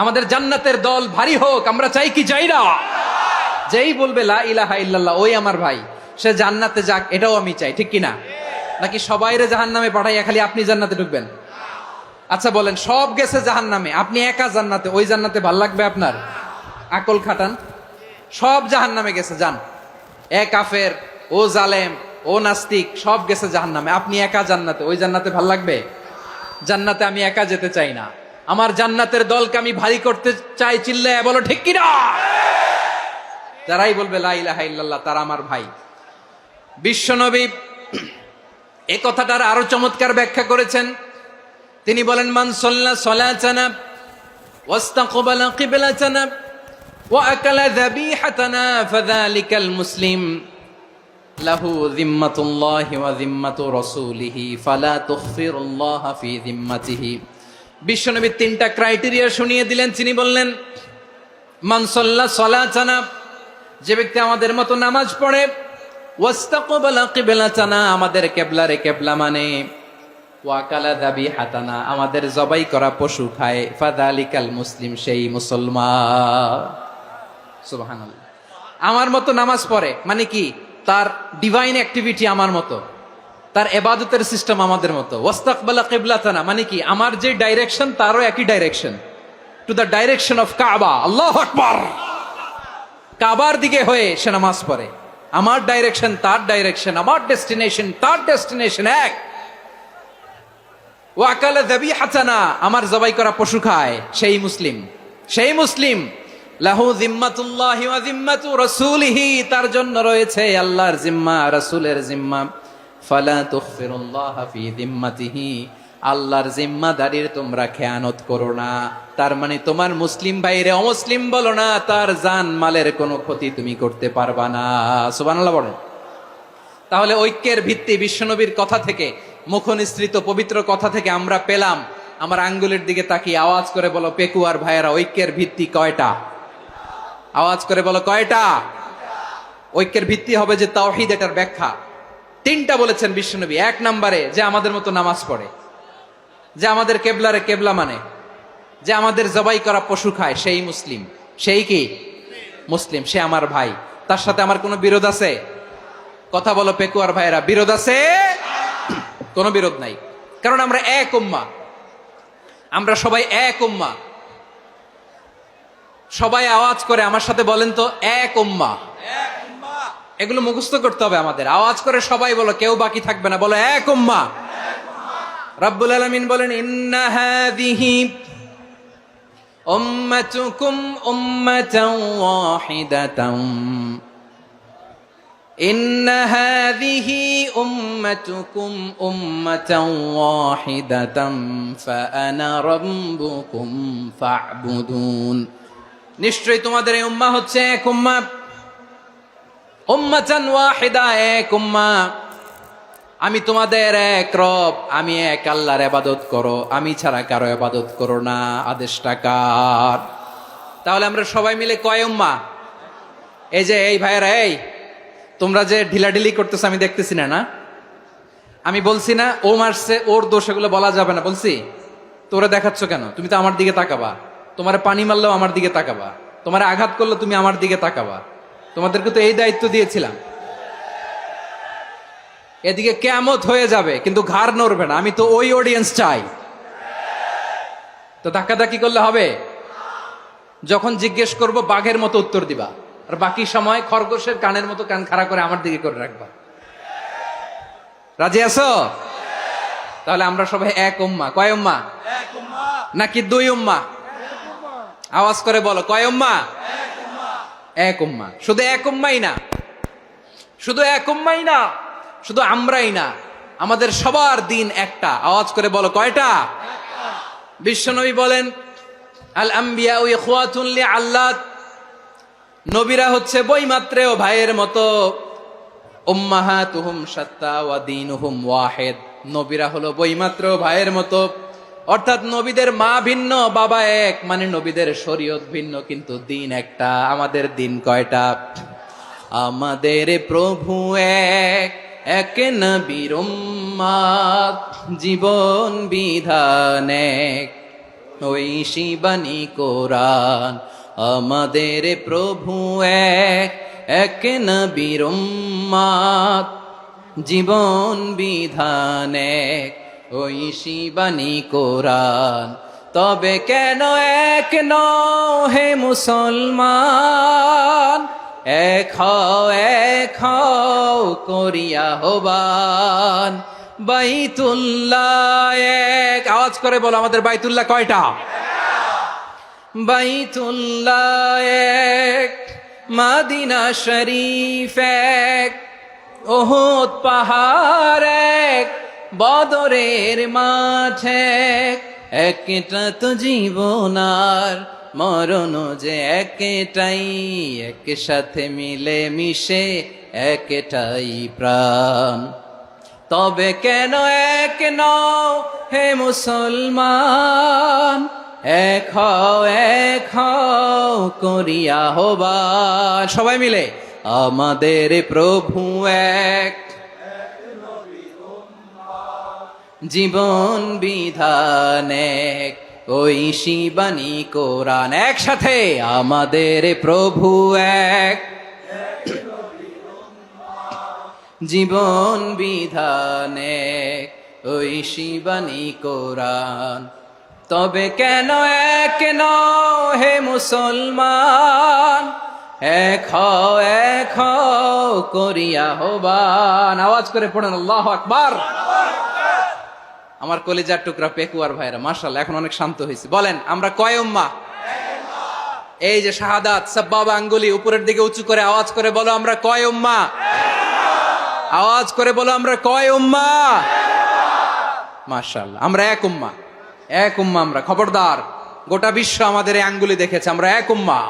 আমাদের জান্নাতের দল ভারী হোক, আমরা চাই কি চাই না? যেই বলবে লা ইলাহা ইল্লাল্লাহ ওই আমার ভাই, সে জান্নাতে যাক, এটাও আমি চাই, ঠিক কিনা? নাকি সবাইরে জাহান্নামে পাঠাইয়া খালি আপনি জান্নাতে ঢুকবেন? আচ্ছা বলেন, সব গেছে জাহান্নামে, আপনি একা জান্নাতে, ওই জান্নাতে ভাল লাগবে আপনার? আকল খাটান। সব জাহান্নামে গেছে, যান। এ কাফের, ও জালেম, ও নাস্তিক, সব গেছে জাহান্নামে, আপনি একা জান্নাতে, ওই জান্নাতে ভাল লাগবে? জান্নাতে আমি একা যেতে চাই না, আমার জান্নাতের দলকে আমি ভারী করতে চাই। চিল্লায় বলো ঠিক কিনা? যারাই বলবে লা ইলাহা ইল্লাল্লাহ তারা আমার ভাই। বিশ্বনবী এই কথাটার আরো চমৎকার ব্যাখ্যা করেছেন। তিনি বলেন, মান সাল্লা সালাতানা ওয়াস্তাকবালা কিবলাতানা ওয়া আকালা যাবিহাতানা ফাযালিকাল মুসলিম লাহু যিম্মাতুল্লাহি ওয়া যিম্মাতু রাসূলিহি ফালা তুখফিরুল্লাহ ফি যিম্মাতিহি। বিশ্বনবী তিনটা ক্রাইটেরিয়া শুনিয়ে দিলেন। তিনি বললেন, মান সাল্লা সালাতানা, যে ব্যক্তি আমাদের মতো নামাজ পড়ে, ওয়াস্তাকবালা কিবলাতানা, আমাদের কিবলারে কিবলা মানে, ওয়াকালা যাবিহাতানা, আমাদের জবাই করা পশু খায়, ফাযালিকাল মুসলিম, সেই মুসলমান। সুবহানাল্লাহ। আমার মতো নামাজ পড়ে মানে কি? তার ডিভাইন অ্যাক্টিভিটি আমার মতো, তার ইবাদতের সিস্টেম আমাদের মতো। ওয়াস্তাকবালা কিবলাতানা মানে কি? আমার যে ডাইরেকশন তারও একই direction, to the direction of কাবা। আল্লাহু আকবার। কাবার দিকে হয়ে সে নামাজ পড়ে। আমার ডাইরেকশন তার ডাইরেকশন, আমার ডেস্টিনেশন তার ডেস্টিনেশন এক। ওয়াকালা যাবিহাতানা, আমার জবাই করা পশু খায়, সেই মুসলিম, সেই মুসলিম। লাহু যিম্মাতুল্লাহি ওয়া যিম্মাতু রাসূলিহি, তার জন্য রয়েছে আল্লাহর জিম্মা, রাসূলের জিম্মা। ফালা তুখফিরুল্লাহ ফি যিম্মাতিহি, আল্লাহর জিম্মাদারির তোমরা খেয়ানত করো না। তার মানে তোমার মুসলিম ভাইরে অমুসলিম বলো না, তার জান মালের কোনো ক্ষতি তুমি করতে পারবা না। সুবহানাল্লাহ বলেন। তাহলে ঐক্যের ভিত্তি বিশ্বনবীর কথা থেকে, মুখনিসৃত পবিত্র কথা থেকে আমরা পেলাম। আমার আঙ্গুলের দিকে তাকিয়ে আওয়াজ করে বলো পেকুয়ার ভাইয়েরা, ঐক্যের ভিত্তি কয়টা? আওয়াজ করে বলো কয়টা? ঐক্যের ভিত্তি হবে যে তাওহীদ, এটার ব্যাখ্যা তিনটা বলেছেন বিশ্বনবী। এক নম্বরে, যে আমাদের মতো নামাজ পড়ে, যে আমাদের কেবলারে কেবলা মানে, যে আমাদের জবাই করা পশু খায়, সেই মুসলিম। সেই কি মুসলিম? সে আমার ভাই। তার সাথে আমার কোনো বিরোধ আছে? কথা বলো পেকুয়ার ভাইয়েরা, বিরোধ আছে? কোনো বিরোধ নাই, কারণ আমরা এক উম্মাহ, আমরা সবাই এক উম্মাহ। সবাই আওয়াজ করে আমার সাথে বলেন তো, এক উম্মাহ। এগুলো মুখস্থ করতে হবে আমাদের। আওয়াজ করে সবাই বলো, কেউ বাকি থাকবে না, বলো এক উম্মাহ। রাব্বুল আলামিন বলেন, ইন্না হাযিহি উম্মাতুকুম উম্মাতান ওয়াহিদাতান, ইন্না হাযিহি উম্মাতুকুম উম্মাতান ওয়াহিদাতান ফাআনা রাব্বুকুম ফা'বুদুন। নিশ্চয়ই তোমাদের এই উম্মাহ হচ্ছে এক উম্মাহ, উম্মাতান ওয়াহিদা, এক উম্মাহ। আমি তোমাদের এক রব, আমি এক আল্লাহর ইবাদত করো, আমি ছাড়া কারো ইবাদত করো না। আদেশটা কার? তাহলে আমরা সবাই মিলে কয় উম্মাহ? এই যে এই ভাইয়েরা, এই তোমরা যে ঢিলাঢিলি করতেছো আমি দেখতেছি না, না? আমি বলছি না ও মারছে, ওর দোষ, এগুলো বলা যাবে না বলছি? তোরা দেখাচ্ছ কেন? তুমি তো আমার দিকে তাকাবা। তোমার পানি মারলেও আমার দিকে তাকাবা, তোমার আঘাত করলে তুমি আমার দিকে তাকাবা। তোমাদেরকে তো এই দায়িত্ব দিয়েছিলাম। এদিকে কিয়ামত হয়ে যাবে কিন্তু ঘাড় নড়বে না, আমি তো ওই অডিয়েন্স চাই। তো ধাক্কাধাক্কি করলে হবে? যখন জিজ্ঞেস করব বাঘের মতো উত্তর দিবা, আর বাকি সময় খরগোশের কানের মতো কান খাড়া করে আমার দিকে করে রাখবা। রাজি আছো? তাহলে আমরা সবাই এক উম্মাহ। কয় উম্মাহ? নাকি দুই উম্মাহ? আওয়াজ করে বলো, কয় উম্মাহ? এক উম্মাহ। শুধু এক উম্মাই না, শুধু এক উম্মাই না, শুধু আমরাই না, আমাদের সবার দিন একটা। আওয়াজ করে বলো কয়টা? বিশ্বনবী বলেন, আল আম্বিয়া ইখওয়াতুন লিআল্লাত, নবীরা হচ্ছে বৈমাত্রেয় ভাইয়ের মতো। উম্মাহাতুহুম শাত্তা ওয়া দীনুহুম ওয়াহিদ, নবীরা হলো বৈমাত্রেয় ভাইয়ের মতো, অর্থাৎ নবীদের মা ভিন্ন, বাবা এক, মানে নবীদের শরীয়ত ভিন্ন, কিন্তু দিন একটা। আমাদের দিন কয়টা? আমাদের প্রভু এক, এক নবীর উম্মত, জীবন বিধান এক, ওই শিবানী কোরআন। আমাদের প্রভু এক, এক নবীর উম্মত, জীবন বিধান এক, ওই শিবানী কোরআন। তবে কেন এক নও হে মুসলমান, এক হও করিয়া হবান। বাইতুল্লাহ এক, আওয়াজ করে বলো আমাদের বাইতুল্লাহ কয়টা? বাইতুল্লাহ এক, মদিনা শরীফ এক, উহুদ পাহাড় এক, বদরের মাঠ এক। একটা তো জীবন আর মরণ যে একটাই, এক সাথে মিলে মিশে একটাই প্রাণ। তবে কেন এক নও হে মুসলমান, এক হও করিয়া হবান। সবাই মিলে আমাদের প্রভু এক, জীবন বিধান এক, ওই শিবানী কোরআন। একসাথে আমাদের প্রভু এক, জীবন বিধান এক, ওই শিবানী কোরআন। তবে কেন এক নও হে মুসলমান, এক হও করিয়া হবান। আওয়াজ করে পড়েন আল্লাহু আকবার। আমার কলিজার টুকরা পেকুয়ার ভাইরা মাশাআল্লাহ এখন অনেক শান্ত হয়েছে। বলেন আমরা কয় উম্মাহ? এই যে শাহাদাত সাব্বাবা আঙ্গুলি উপরের দিকে উঁচু করে আওয়াজ করে বলো আমরা কয় উম্মাহ? আওয়াজ করে বলো আমরা কয় উম্মাহ? মাশাআল্লাহ আমরা এক উম্মাহ, এক উম্মাহ আমরা। খবরদার, গোটা বিশ্ব আমাদের এই আঙ্গুলি দেখেছে, আমরা এক উম্মাহ।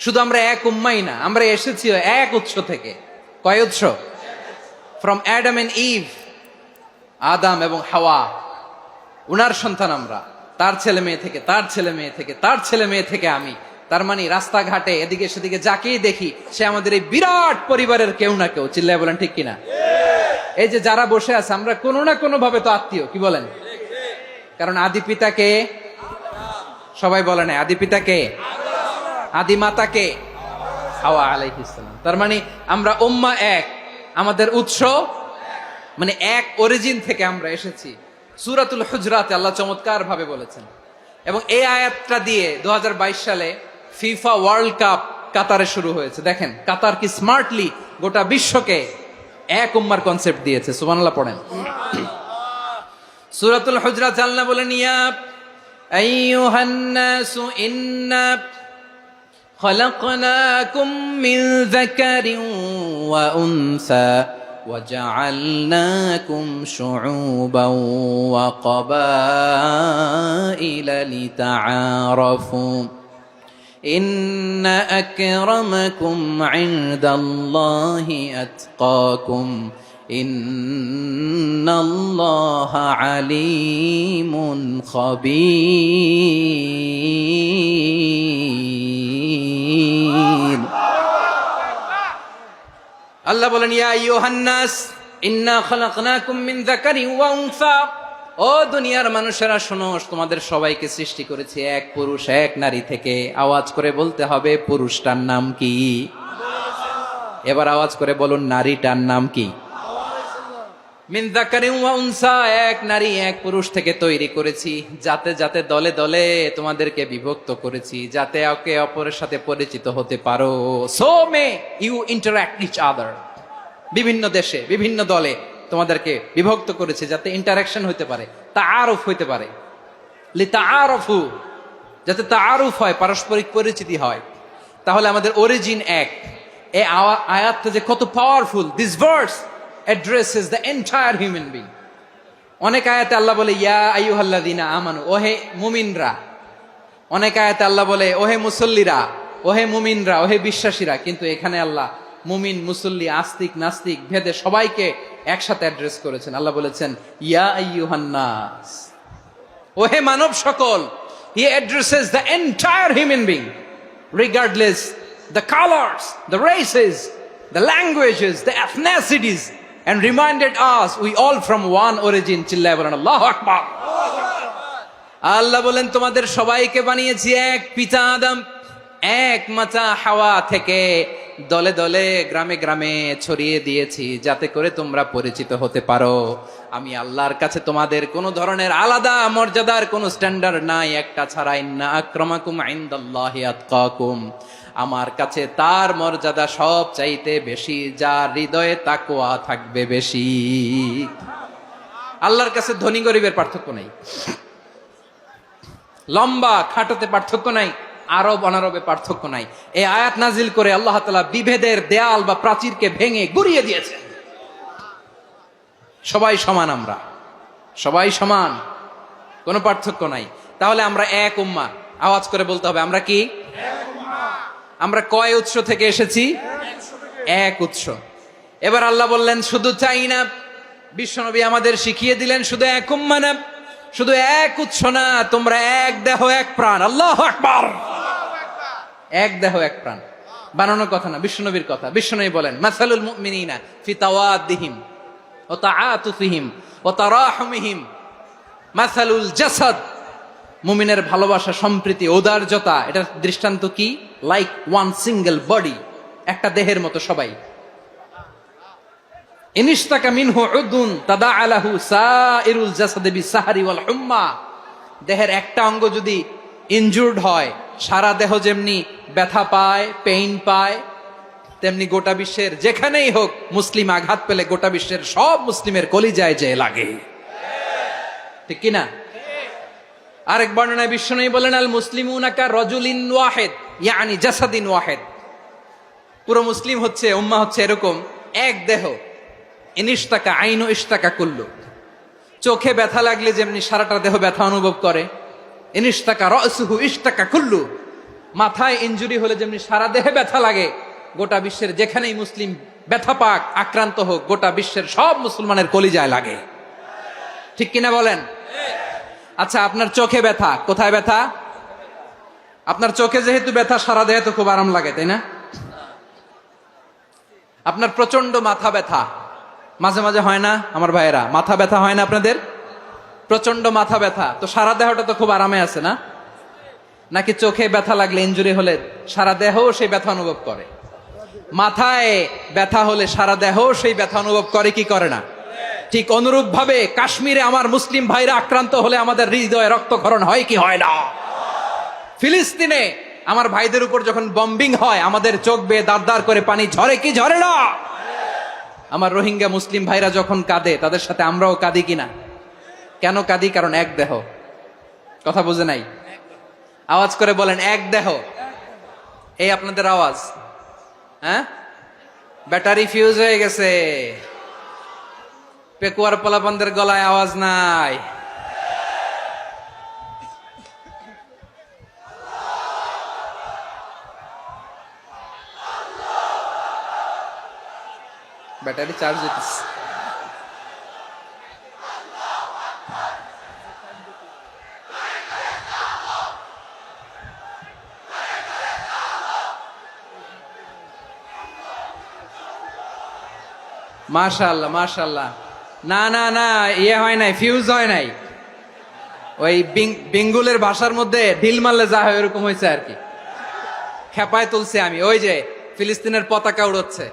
শুধু আমরা এক উম্মাই না, আমরা এসেছি এক উৎস থেকে। কয় উৎস? ফ্রম অ্যাডাম এন্ড ইভ, আদাম এবং হাওয়া, উনার সন্তান আমরা। তার ছেলে মেয়ে থেকে, তার ছেলে মেয়ে থেকে, তার ছেলে মেয়ে থেকে আমি। তার মানে রাস্তাঘাটে এদিকে সেদিকে যাকেই দেখি সে আমাদের এই বিরাট পরিবারের কেউ না কেউ। চিল্লায় বলেন ঠিক কিনা? এই যে যারা বসে আছে আমরা কোনো না কোনো ভাবে তো আত্মীয়, কি বলেন? কারণ আদি পিতাকে সবাই বলে না, আদি পিতাকে, আদি মাতাকে হাওয়া আলাইহিস সালাম। তার মানে আমরা উম্মাহ এক, আমাদের উৎস মানে এক অরিজিন থেকে আমরা এসেছি। সূরাতুল হুজরাতে আল্লাহ চমৎকার ভাবে বলেছেন, এবং এই আয়াতটা দিয়ে 2022 সালে ফিফা ওয়ার্ল্ড কাপ কাতারে শুরু হয়েছে। দেখেন কাতার কি স্মার্টলি গোটা বিশ্বকে এক উম্মার কনসেপ্ট দিয়েছে। সুবহানাল্লাহ পড়েন। সূরাতুল হুজরাত আল্লাহ বলেন, ইয়া আইয়ুহান নাসু ইন্না খলাকনাকুম মিন যাকারিন ওয়া উনসা وجعلناكم شعوبا وقبائل لتعارفوا إن أكرمكم عند الله أتقاكم إن الله عليم خبير। আল্লাহ বলেন, ইয়া আইয়ুহান নাস ইন্না খালাকনাকুম মিন যাকারিন ওয়া উনসা, ও দুনিয়ার মানুষেরা শোনো, তোমাদের সবাইকে সৃষ্টি করেছি এক পুরুষ এক নারী থেকে। আওয়াজ করে বলতে হবে পুরুষটার নাম কি? এবার আওয়াজ করে বলুন নারীটার নাম কি? মিন যাকারিন ওয়া উনসা, এক নারী এক পুরুষ থেকে তৈরি করেছি। যাতে যাতে দলে দলে তোমাদেরকে বিভক্ত করেছি, যাতে একে অপরের সাথে পরিচিত হতে পারো। So may you interact each other. বিভিন্ন দেশে বিভিন্ন দলে তোমাদেরকে বিভক্ত করেছে যাতে ইন্টারাকশন হতে পারে, তাআরুফ হইতে পারে। লিতাআরফু, যাতে তাআরুফ হয়, পারস্পরিক পরিচিতি হয়। তাহলে আমাদের অরিজিন এক। এই আয়াতটা যে কত powerful! This verse addresses the entire human being. অনেক আয়াতে আল্লাহ বলে ইয়া আইয়ুহাল্লাযীনা আমানু, ওহে মুমিনরা। অনেক আয়াতে আল্লাহ বলে ওহে মুসল্লিরা, ওহে মুমিনরা, ওহে বিশ্বাসীরা। কিন্তু এখানে আল্লাহ মুমিন মুসল্লি আস্তিক নাস্তিক ভেদে সবাইকে একসাথে অ্যাড্রেস করেছেন। আল্লাহ বলেছেন ইয়া আইয়ুহান নাস, ওহে মানব সকল, he addresses the entire human being regardless the colors, the races, the languages, the ethnicities, and reminded us we all from one origin. চিল্লায় বলেন আল্লাহু আকবার। আল্লাহ বলেন তোমাদের সবাইকে বানিয়েছি এক পিতা আদম, এক মাতা হাওয়া থেকে, দলে দলে গ্রামে গ্রামে ছড়িয়ে দিয়েছি যাতে করে তোমরা পরিচিত হতে পারো। আমি আল্লাহর কাছে তোমাদের কোনো ধরনের আলাদা মর্যাদার কোনো স্ট্যান্ডার্ড নাই একটা ছাড়া। ইন্না আক্রামাকুম ইনদাল্লাহি আতকাকুম, আমার কাছে তার মর্যাদা সব চাইতে বেশি যার হৃদয়ে তাকওয়া থাকবে বেশি। আল্লাহর কাছে ধনী গরিবের পার্থক্য নাই, লম্বা খাটোতে পার্থক্য নাই, আরব অনারবে পার্থক্য নাই। এই আয়াত নাজিল করে আল্লাহ তাআলা বিভেদের দেয়াল বা প্রাচীরকে ভেঙে গুড়িয়ে দিয়েছেন। সবাই সমান, আমরা সবাই সমান, কোনো পার্থক্য নাই। তাহলে আমরা এক উম্মাহ, আওয়াজ করে বলতে হবে আমরা কি? আমরা কয় উৎস থেকে এসেছি? এক উৎস। এবার আল্লাহ বললেন শুধু চাই না, বিশ্বনবী আমাদের শিখিয়ে দিলেন শুধু এক উম্মাহ না, শুধু এক উৎস না, তোমরা এক দেহ এক প্রাণ। আল্লাহু আকবার। এক দেহ এক প্রাণ বানানোর কথা না, বিশ্বনবীর কথা। বিশ্বনবী বলেন মাসালুল মুমিনিনা ফি তাওয়াদ্দিহিম ওয়া তাআতুফিহিম ওয়া তারাহুমিহিম মাসালুল জাসাদ, মুমিনের ভালোবাসা, সম্প্রীতি, ঔদার্যতা, এটার দৃষ্টান্ত কি? লাইক ওয়ান সিঙ্গেল বডি, একটা দেহের মতো সবাই। ইনিশতাকা মিনহু উদুন তাদাআ লাহু সাইরুল জাসাদি বিসাহরি ওয়াল হুম্মা, দেহের একটা অঙ্গ যদি ইনজুর্ড হয় সারা দেহ যেমনি ব্যথা পায়, পেইন পায়, তেমনি গোটা বিশ্বের যেখানেই হোক মুসলিম আঘাত পেলে গোটা বিশ্বের সব মুসলিমের কলিজায় যে লাগে, ঠিক কিনা? আরেক বর্ণনায় বিশ্বনবী বলেন আল মুসলিমুনা কা রাজুলিন ওয়াহিদ ইয়ানি জাসাদিন ওয়াহিদ, পুরো মুসলিম হচ্ছে, উম্মাহ হচ্ছে এরকম এক দেহ। ইনিশতাকা আইনু ইশতাকা কুল্লু, চোখে ব্যথা লাগলে যেমনি সারাটা দেহ ব্যথা অনুভব করে, ইনিশতাকা রাসুহু ইশতাকা কুল্লু, মাথায় ইনজুরি হলে যেমনি সারা দেহে ব্যথা লাগে, গোটা বিশ্বের যেখানেই মুসলিম ব্যথা পাক, আক্রান্ত হোক, গোটা বিশ্বের সব মুসলমানের কলিজায় লাগে, ঠিক কিনা বলেন? আচ্ছা, আপনার চোখে ব্যথা, কোথায় ব্যথা? আপনার চোখে যেহেতু ব্যথা, সারা দেহে তো খুব আরাম লাগে, তাই না? আপনার প্রচন্ড মাথা ব্যথা মাঝে মাঝে হয় না আমার ভাইয়েরা? মাথা ব্যথা হয় না আপনাদের? প্রচন্ড মাথা ব্যথা, তো সারা দেহটা তো খুব আরামে আছে না? নাকি চোখে ব্যথা লাগলে, ইনজুরি হলে সারা দেহ সেই ব্যথা অনুভব করে? মাথায় ব্যথা হলে সারা দেহ সেই ব্যথা অনুভব করে কি করে না? ঠিক অনুরূপ ভাবে কাশ্মীরে আমার মুসলিম ভাইরা আক্রান্ত হলে আমাদের হৃদয়ে রক্তক্ষরণ হয় কি হয় না? ফিলিস্তিনে আমার ভাইদের উপর যখন বম্বিং হয় আমাদের চোখ বেয়ে দাঁড় দাঁড় করে পানি ঝরে কি ঝরে না? আমার রোহিঙ্গা মুসলিম ভাইরা যখন কাঁদে তাদের সাথে আমরাও কাঁদি কিনা? কেন কাঁদি? কারণ এক দেহ। কথা বুঝে নাই? আওয়াজ করে বলেন এক দেহ। এই আপনাদের আওয়াজ, হ্যাঁ? ব্যাটারি ফিউজ হয়ে গেছে, পেকুয়ার পোলাপানদের গলায় আওয়াজ নাই। ব্যাটারি চার্জ হইতেছে। মাশাআল্লাহ মাশাআল্লাহ। না না না, ইয়ে হয় নাই, ফিউজ হয় নাই। ওই বেঙ্গুলের ভাষার মধ্যে ঢিল মারলে যা হয় এরকম হয়েছে আর কি। খেপায় তুলছে আমি। ওই যে ফিলিস্তিনের পতাকা উড়োচ্ছে,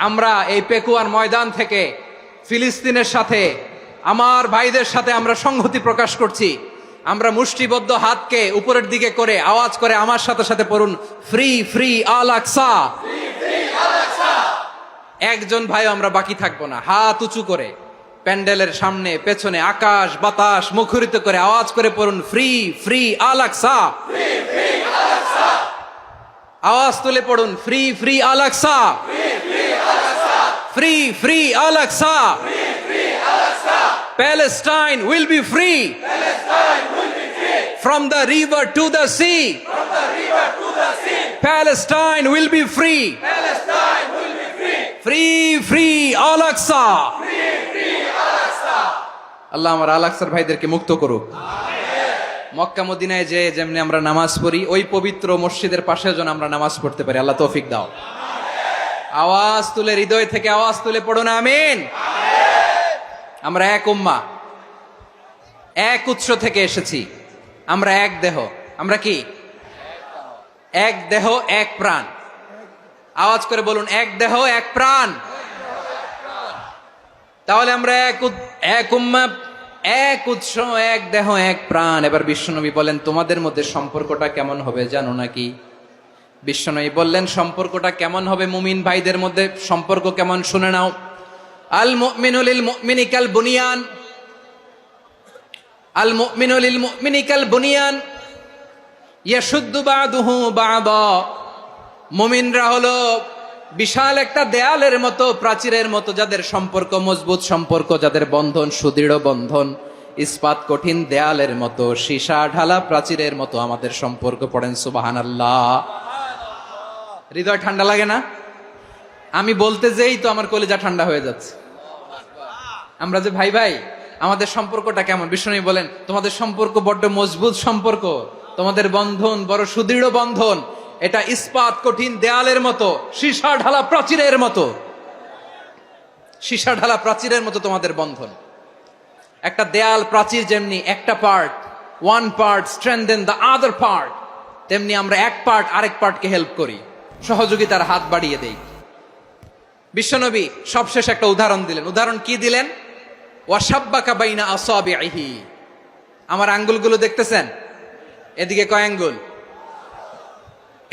আমরা এই পেকুয়ার ময়দান থেকে ফিলিস্তিনের সাথে, আমার ভাইদের সাথে আমরা সংহতি প্রকাশ করছি। আমরা মুষ্টিবদ্ধ হাতকে উপরের দিকে করে আওয়াজ করে আমার সাথে সাথে পড়ুন, ফ্রি ফ্রি আল আকসা। একজন ভাই আমরা বাকি থাকবো না। হাত উঁচু করে প্যান্ডেলের সামনে পেছনে আকাশ বাতাস মুখরিত করে আওয়াজ করে পড়ুন, ফ্রি ফ্রি আল আকসা। আওয়াজ তুলে পড়ুন, free free Al Aqsa, free free Al Aqsa. Palestine will be free from the river to the sea. Palestine will be free. Free free Al Aqsa. আল্লাহ আমার আল আকসার ভাইদেরকে মুক্ত করুক। মক্কা মদিনায় যে যেমনি আমরা নামাজ পড়ি, ওই পবিত্র মসজিদের পাশে যেন আমরা নামাজ পড়তে পারি। আল্লাহ তৌফিক দাও। আওয়াজ তুলে, হৃদয় থেকে আওয়াজ তুলে পড়ো না আমিন। আমরা এক উম্মাহ, এক উৎস থেকে এসেছি। আমরা এক দেহ। আমরা কি? এক দেহ এক প্রাণ। আওয়াজ করে বলুন, এক দেহ এক প্রাণ। তাহলে আমরা এক উম্মাহ, এক উৎস, এক দেহ এক প্রাণ। এবার বিশ্বনবী বলেন, তোমাদের মধ্যে সম্পর্কটা কেমন হবে জানো নাকি? বিশ্বনবী বললেন, সম্পর্কটা কেমন হবে? মুমিন ভাইদের মধ্যে সম্পর্ক কেমন শুনে নাও। আল মুমিনু লিল মুমিনি কাল বুনিয়ান, আল মুমিনু লিল মুমিনি কাল বুনিয়ান ইয়াশুদ্দু বা'দুহু বা'দা। মুমিনরা হলো বিশাল একটা দেয়ালের মতো, প্রাচীরের মতো, যাদের সম্পর্ক মজবুত সম্পর্ক, যাদের বন্ধন সুদৃঢ় বন্ধন, ইস্পাত কঠিন দেয়ালের মতো, সীসা ঢালা প্রাচীরের মতো আমাদের সম্পর্ক। পড়েন সুবহানাল্লাহ। হৃদয় ঠান্ডা লাগে না? আমি বলতে যেই তো আমার কলিজা ঠান্ডা হয়ে যাচ্ছে। আমরা যে ভাই ভাই, আমাদের সম্পর্কটা কেমন? বিষ্ণু বলেন, তোমাদের সম্পর্ক বড্ড মজবুত সম্পর্ক, তোমাদের বন্ধন বড় সুদৃঢ় বন্ধন, এটা ইস্পাত কঠিন দেয়ালের মতো, সীসা ঢালা প্রাচীরের মতো, সীসা ঢালা প্রাচীরের মতো তোমাদের বন্ধন। একটা দেয়াল প্রাচীর যেমনি একটা part, one part strengthen the other part, তেমনি আমরা এক পার্ট আরেক পার্টকে হেল্প করি, সহযোগিতার হাত বাড়িয়ে দেই। বিশ্বনবী সবশেষ একটা উদাহরণ দিলেন। উদাহরণ কি দিলেন? ওয়াসাব্বাকা বাইনা আসাবিহি। আমার আঙ্গুলগুলো দেখতেছেন? এদিকে কয় আঙ্গুল?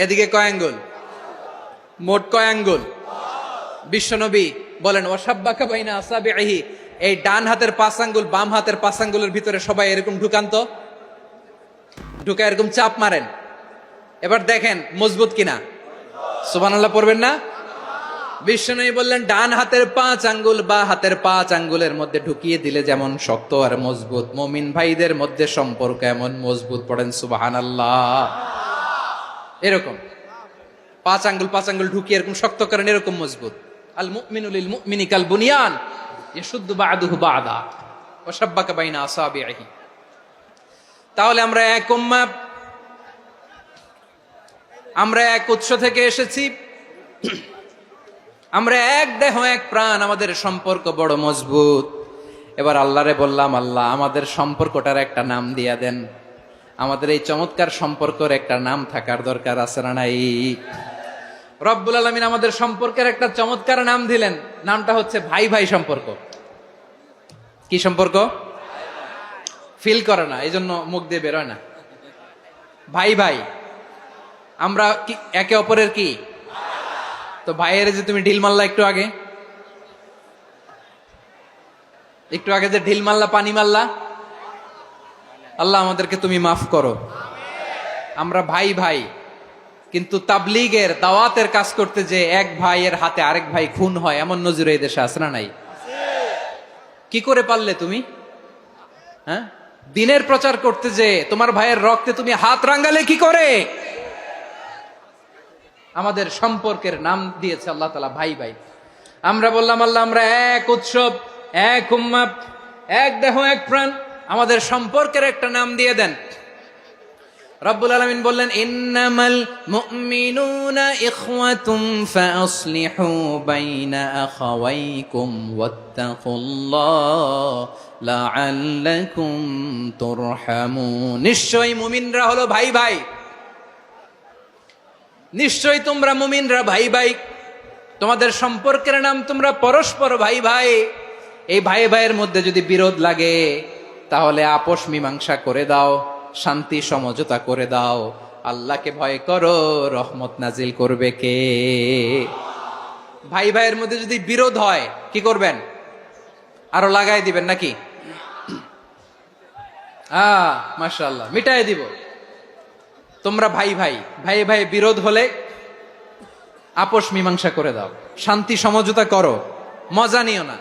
এদিকে কয় আঙ্গুল? মোট কয় আঙ্গুল? বিশ্বনবী বলেন, ওয়াসাব্বাকা বাইনা আসাবিহি। এই ডান হাতের 5 আঙ্গুল বাম হাতের 5 আঙ্গুলের ভিতরে সবাই এরকম ঢুকান তো, ঢুকা এরকম চাপ মারেন। এবার দেখেন মজবুত কিনা। সুবহানাল্লাহ পড়বেন না? বিশ্বনবী বললেন, ডান হাতের 5 আঙ্গুল বা হাতের 5 আঙ্গুলের মধ্যে ঢুকিয়ে দিলে যেমন শক্ত আর মজবুত, মুমিন ভাইদের মধ্যে সম্পর্ক এমন মজবুত। পড়েন সুবহানাল্লাহ। এরকম 5 আঙ্গুল ঢুকিয়ে এরকম শক্ত করেন, এরকম মজবুত। আল মুমিনু লিল মুমিনি কাল বুনিয়ান ইয়াশুদ্দু বা'দুহু বা'দা ওয়া শাব্বাকা বাইনা আসাবিহি। তাহলে আমরা এক উম্মাহ, আমরা এক উৎস থেকে এসেছি, আমরা এক দেহ এক প্রাণ, আমাদের সম্পর্ক বড় মজবুত। এবার আল্লাহরে বললাম, আল্লাহ আমাদের সম্পর্কটার একটা নাম দিয়া দেন। আমাদের এই চমৎকার সম্পর্কের একটা নাম থাকার দরকার আছে না নাই? রব্বুল আলামিন আমাদের সম্পর্কের একটা চমৎকার নাম দিলেন। নামটা হচ্ছে ভাই ভাই সম্পর্ক। কি সম্পর্ক? ফিল করে না, এই জন্য মুখ দিয়ে বেরোয় না। ভাই ভাই, আমরা কি একে অপরের কি? তো ভাইয়ের যে তুমি ঢিল মারলা একটু আগে, যে ঢিল মারলা, পানি মারলা, আল্লাহ আমাদেরকে তুমি মাফ করো। আমরা ভাই ভাই, কিন্তু তাবলীগের দাওয়াতের কাজ করতে যে এক ভাইয়ের হাতে আরেক ভাই খুন হয়, এমন নজির এই দেশে আছে না নাই? কি করে পারলে তুমি? হ্যাঁ, দিনের প্রচার করতে যে তোমার ভাইয়ের রক্তে তুমি হাত রাঙ্গালে কি করে? আমাদের সম্পর্কের নাম দিয়েছে আল্লাহ তাআলা ভাই ভাই। আমরা বললাম, আল্লাহ আমরা এক উৎসব, এক উম্মাহ, এক দেহ এক প্রাণ, আমাদের সম্পর্কের একটা নাম দিয়ে দেন। রব্বুল আলামিন বললেন, ইন্নামাল মুমিনুনা ইখওয়াতুম ফাসলিহু বাইনা আখাওয়াইকুম ওয়াত্তাকুল্লাহ লাআল্লাকুম তুরহামুন। নিশ্চয়ই মুমিনরা হলো ভাই ভাই, নিশ্চয়ই তোমরা মুমিনরা ভাই ভাই, তোমাদের সম্পর্কের নাম তোমরা পরস্পর ভাই ভাই। এই ভাই ভাইয়ের মধ্যে যদি বিরোধ লাগে, তাহলে আপোষ মীমাংসা করে দাও, শান্তি সমঝোতা করে দাও। আল্লাহকে ভয় করো, রহমত নাজিল করবে কে? ভাই ভাইয়ের মধ্যে যদি বিরোধ হয় কি করবেন? আরো লাগাই দিবেন নাকি? মাশাআল্লাহ, মিটাই দিব। তোমরা ভাই ভাই, ভাই ভাই বিরোধ হলে আপোষ মীমাংসা করে দাও, শান্তি সমঝোতা করো, মজা নিও না।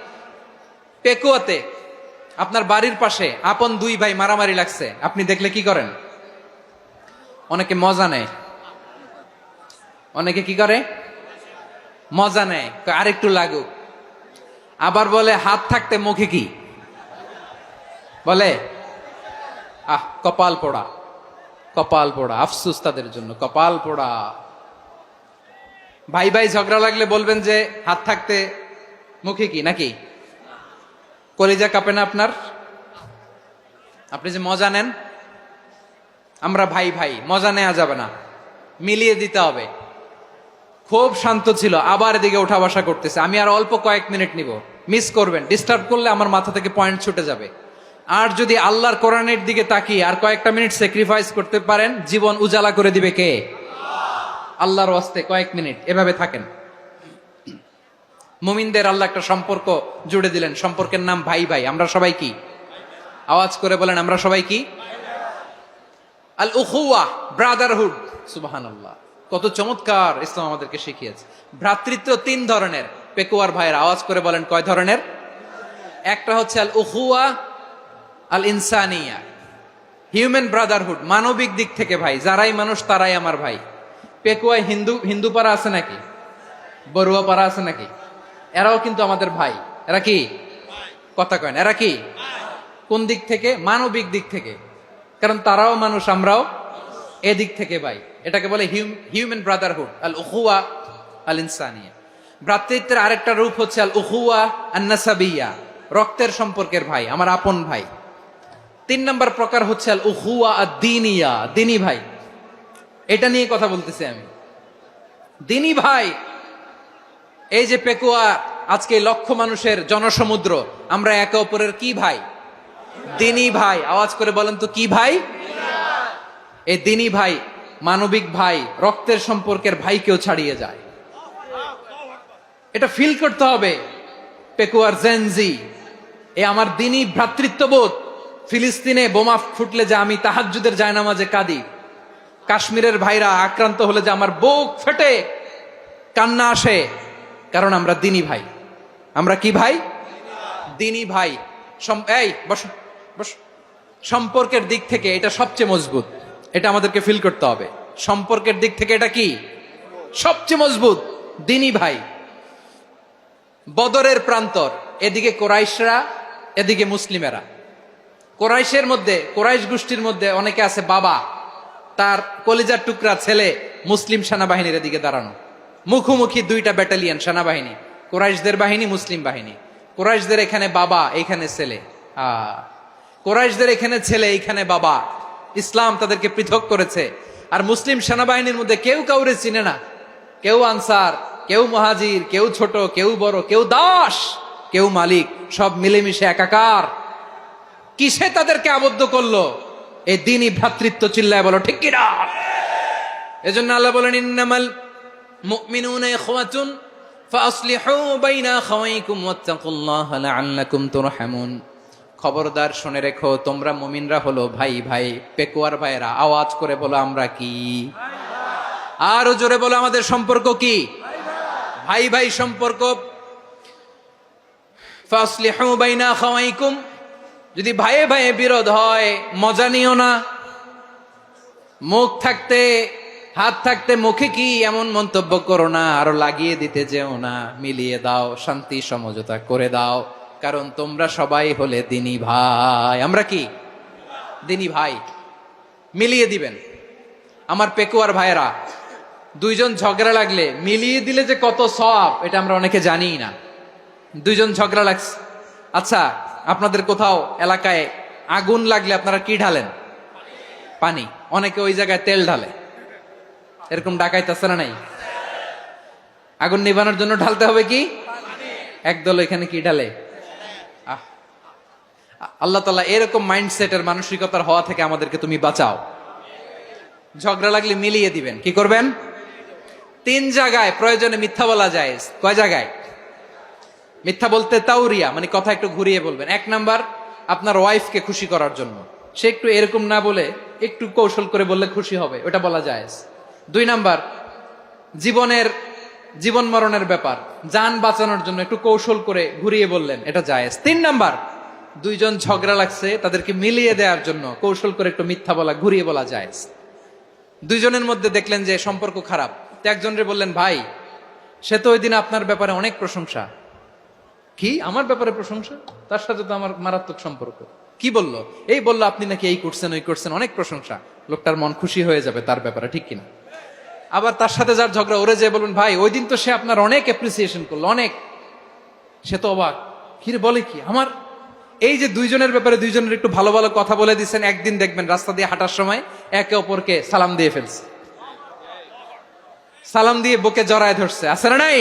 পেকুয়াতে আপনার বাড়ির পাশে আপন 2 ভাই মারামারি লাগছে, আপনি দেখলে কি করেন? অনেকে মজা নেয়। অনেকে কি করে? মজা নেয়, আরেকটু লাগুক। আবার বলে হাত থাকতে মুখে কি বলে? কপাল পোড়া, কপাল পোড়া, আফসুস তাদের জন্য, কপাল পোড়া। ভাই ভাই ঝগড়া লাগলে বলবেন যে হাত থাকতে মুখে কি নাকি? কলিজা কাঁপে না আপনার? আপনি যে মজা নেন, আমরা ভাই ভাই, মজা নেওয়া যাবে না, মিলিয়ে দিতে হবে। খুব শান্ত ছিল, আবার এদিকে উঠা বসা করতেছে, আমি আর অল্প কয়েক মিনিট নিব, মিস করবেন, ডিস্টার্ব করলে আমার মাথা থেকে পয়েন্ট ছুটে যাবে। আর যদি আল্লাহর কোরআনের দিকে তাকিয়ে আর কয়েকটা মিনিট স্যাক্রিফাইস করতে পারেন, জীবন উজালা করে দিবে কে? আল্লাহর ওয়াস্তে কয়েক মিনিট এভাবে থাকেন। মুমিনদের আল্লাহ একটা সম্পর্ক জুড়ে দিলেন, সম্পর্কের নাম ভাই ভাই। আমরা সবাই কি? আওয়াজ করে বলেন, আমরা সবাই কি? আল উখুয়া, ব্রাদারহুড। সুবহানাল্লাহ, কত চমৎকার ইসলাম আমাদেরকে শিখিয়েছে। ভ্রাতৃত্ব তিন ধরনের। পেকুয়ার ভাইয়ের আওয়াজ করে বলেন, কয় ধরনের? একটা হচ্ছে আল উখুয়া আল ইনসানিয়া, হিউম্যান ব্রাদারহুড, মানবিক দিক থেকে ভাই, যারাই মানুষ তারাই আমার ভাই। পেকুয়ায় হিন্দু পাড়া আছে নাকি? বড়ুয়া পাড়া আছে নাকি? এরাও কিন্তু আমাদের ভাই। এরা কি? কথা কয় না, এরা কি? কোন দিক থেকে? মানবিক দিক থেকে, কারণ তারাও মানুষ, আমরাও এদিক থেকে ভাই। এটাকে বলে হিউম্যান ব্রাদারহুড, আল উখুয়া আল ইনসানিয়া। ভ্রাতৃত্বের আরেকটা রূপ হচ্ছে আল উখুয়া আন নাসাবিয়া, রক্তের সম্পর্কের ভাই, আমার আপন ভাই। তিন নম্বর প্রকার হচ্ছে আল উখুয়া আদ দীনিয়া, দিনী ভাই। এটা নিয়ে কথা বলতেছি আমি, দিনী ভাই। এই যে পেকুয়া, আজকে লক্ষ মানুষের জনসমুদ্র, আমরা একে অপরের কি ভাই? দিনী ভাই। আওয়াজ করে বলেন তো, কি ভাই? এই দিনী ভাই, মানবিক ভাই, রক্তের সম্পর্কের ভাই কেউ ছাড়িয়ে যায়, এটা ফিল করতে হবে। পেকুয়ার জেনজি, এ আমার দিনী ভ্রাতৃত্ববোধ। ফিলিস্তিনে বোমা ফুটলে যে আমি তাহাজ্জুদের জায়নামাজে কাঁদি, কাশ্মীরের ভাইরা আক্রান্ত হলে যে আমার বুক ফেটে কান্না আসে, কারণ আমরা দিনী ভাই। আমরা কি ভাই? দিনী ভাই। এই বসো বসো। সম্পর্কের দিক থেকে এটা সবচেয়ে মজবুত, এটা আমাদেরকে ফিল করতে হবে। সম্পর্কের দিক থেকে এটা কি? সবচেয়ে মজবুত, দিনী ভাই। বদরের প্রান্তর, এদিকে কোরাইশরা, এদিকে মুসলিমেরা। কোরাইশের মধ্যে, কোরাইশ গোষ্ঠীর মধ্যে অনেকে আছে বাবা, তার কলিজার টুকরা ছেলে মুসলিম সেনাবাহিনীর এদিকে দাঁড়ানো, মুখোমুখি দুইটা ব্যাটালিয়ন সেনাবাহিনী, কোরাইশদের বাহিনী, মুসলিম বাহিনী। কোরাইশদের এখানে বাবা, এইখানে ছেলে। কোরাইশদের এখানে ছেলে, এইখানে বাবা। ইসলাম তাদেরকে পৃথক করেছে। আর মুসলিম সেনাবাহিনীর মধ্যে কেউ কাউরে চিনে না, কেউ আনসার, কেউ মুহাজির, কেউ ছোট, কেউ বড়, কেউ দাস, কেউ মালিক, সব মিলেমিশে একাকার। কিসে তাদেরকে আবদ্ধ করলো? এই দিনই ভ্রাতৃত্ব। চিল্লায় বলো ঠিক কিনা? এজন্য আল্লাহ বলেন, ইন্নামাল মুমিনুনা ইখওয়াতুন ফাসলিহু বাইনা আখাওয়াইকুম ওয়াত্তাকুল্লাহা লাআল্লাকুম তুরহামুন। খবরদার শুনে রেখো, তোমরা মুমিনরা হলো ভাই ভাই। পেকুয়ার ভাইরা আওয়াজ করে বলো, আমরা কি? আরো জোরে বলো, আমাদের সম্পর্ক কি? ভাই ভাই সম্পর্ক। ফাসলিহু বাইনা আখাওয়াইকুম, যদি ভাইয়ে ভাইয়ে বিরোধ হয় মজা নিও না। মুখ থাকতে, হাত থাকতে মুখে কি এমন মন্তব্য করো না, আরো লাগিয়ে দিতে যেও না। মিলিয়ে দাও, শান্তি সমঝোতা করে দাও, কারণ তোমরা সবাই হলে দিনী ভাই। আমরা কি? দিনী ভাই। মিলিয়ে দিবেন। আমার পেকুয়ার ভাইয়েরা, দুইজন ঝগড়া লাগলে মিলিয়ে দিলে যে কত সওয়াব, এটা আমরা অনেকে জানি না। দুইজন ঝগড়া লাগছে, আচ্ছা আপনাদের কোথাও এলাকায় আগুন লাগলে আপনারা কি ঢালেন? পানি। অনেকে ওই জায়গায় তেল ঢালে, এরকম ডাকাইতে আছে না নাই? আগুন নিভানোর জন্য ঢালতে হবে কি? একদল এখানে কি ঢালে? আল্লাহ তাআলা এরকম মাইন্ডসেটের, মানসিকতার হওয়া থেকে আমাদেরকে তুমি বাঁচাও। ঝগড়া লাগলে মিলিয়ে দিবেন। কি করবেন? তিন জায়গায় প্রয়োজনে মিথ্যা বলা যায়। কয় জায়গায় মিথ্যা বলতে? তাউরিয়া, মানে কথা একটু ঘুরিয়ে বলবেন। এক নাম্বার, আপনার ওয়াইফকে খুশি করার জন্য, সে একটু এরকম না বলে একটু কৌশল করে বললে খুশি হবে, ওটা বলা যায়। দুই নাম্বার, জীবন মরণের ব্যাপার, জান বাঁচানোর জন্য একটু কৌশল করে ঘুরিয়ে বললেন, এটা জায়েজ। তিন নাম্বার, দুইজন ঝগড়া লাগছে, তাদেরকে মিলিয়ে দেওয়ার জন্য কৌশল করে একটু মিথ্যা বলা, ঘুরিয়ে বলা জায়েজ। দুইজনের মধ্যে দেখলেন যে সম্পর্ক খারাপ, তো একজনরে বললেন, ভাই সে তো ওই দিন আপনার ব্যাপারে অনেক প্রশংসা। কি? আমার ব্যাপারে প্রশংসা? তার সাথে তো আমার মারাত্মক সম্পর্ক। কি বললো? এই বললো আপনি নাকি এই করছেন ওই করছেন, অনেক প্রশংসা। লোকটার মন খুশি হয়ে যাবে তার ব্যাপারে, ঠিক কিনা? আবার তার সাথে যার ঝগড়া, ওরে যে বলবেন ভাই ওই দিন তো সে আপনার অনেক অ্যাপ্রিসিয়েশন করলো, অনেক। সে তো অবাক, কিরে বলে কি আমার? এই যে দুইজনের ব্যাপারে দুইজনের একটু ভালো ভালো কথা বলে দিচ্ছেন, একদিন দেখবেন রাস্তা দিয়ে হাঁটার সময় একে অপরকে সালাম দিয়ে ফেলছে, সালাম দিয়ে বুকে জড়ায় ধরছে, আছে না নাই?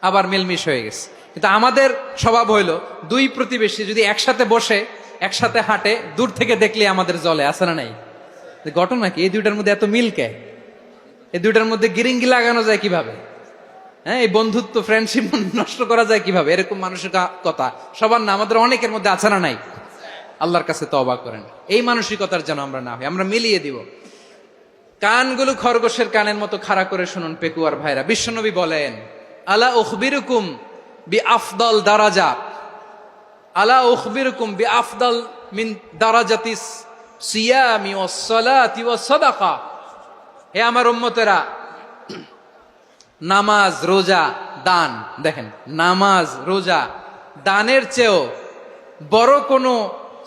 আবার মিলমিশ হয়ে গেছে। কিন্তু আমাদের স্বভাব হইলো দুই প্রতিবেশী যদি একসাথে বসে একসাথে হাঁটে, দূর থেকে দেখলে আমাদের জলে, আছে না নাই? ঘটনা কি? এই দুইটার মধ্যে এত মিল কে? এই দুইটার মধ্যে গিরিঙ্গি লাগানো যায় কিভাবে? হ্যাঁ, এই বন্ধুত্ব ফ্রেন্ডশিপ নষ্ট করা যায় কিভাবে? এরকম মানুষের কথা সবার না, আমাদের অনেকের মধ্যে আছে না নাই? আল্লাহর কাছে তওবা করেন এই মানসিকতার যেন আমরা না হই, আমরা মিলিয়ে দিব। কানগুলো খরগোশের কানের মতো খাড়া করে শুনুন পেকুয়ার ভাইরা। বিশ্বনবী বলেন, আলা উখবিরুকুম বি আফদল দারাজা, আলা উখবিরুকুম বি আফদল মিন দারাজাতিস সিয়ামি ওয়াস সালাতি ওয়াস সাদাকা। হে আমার উম্মতেরা, নামাজ, রোজা, দান, দেখেন নামাজ, রোজা, দানের চেয়েও বড় কোনো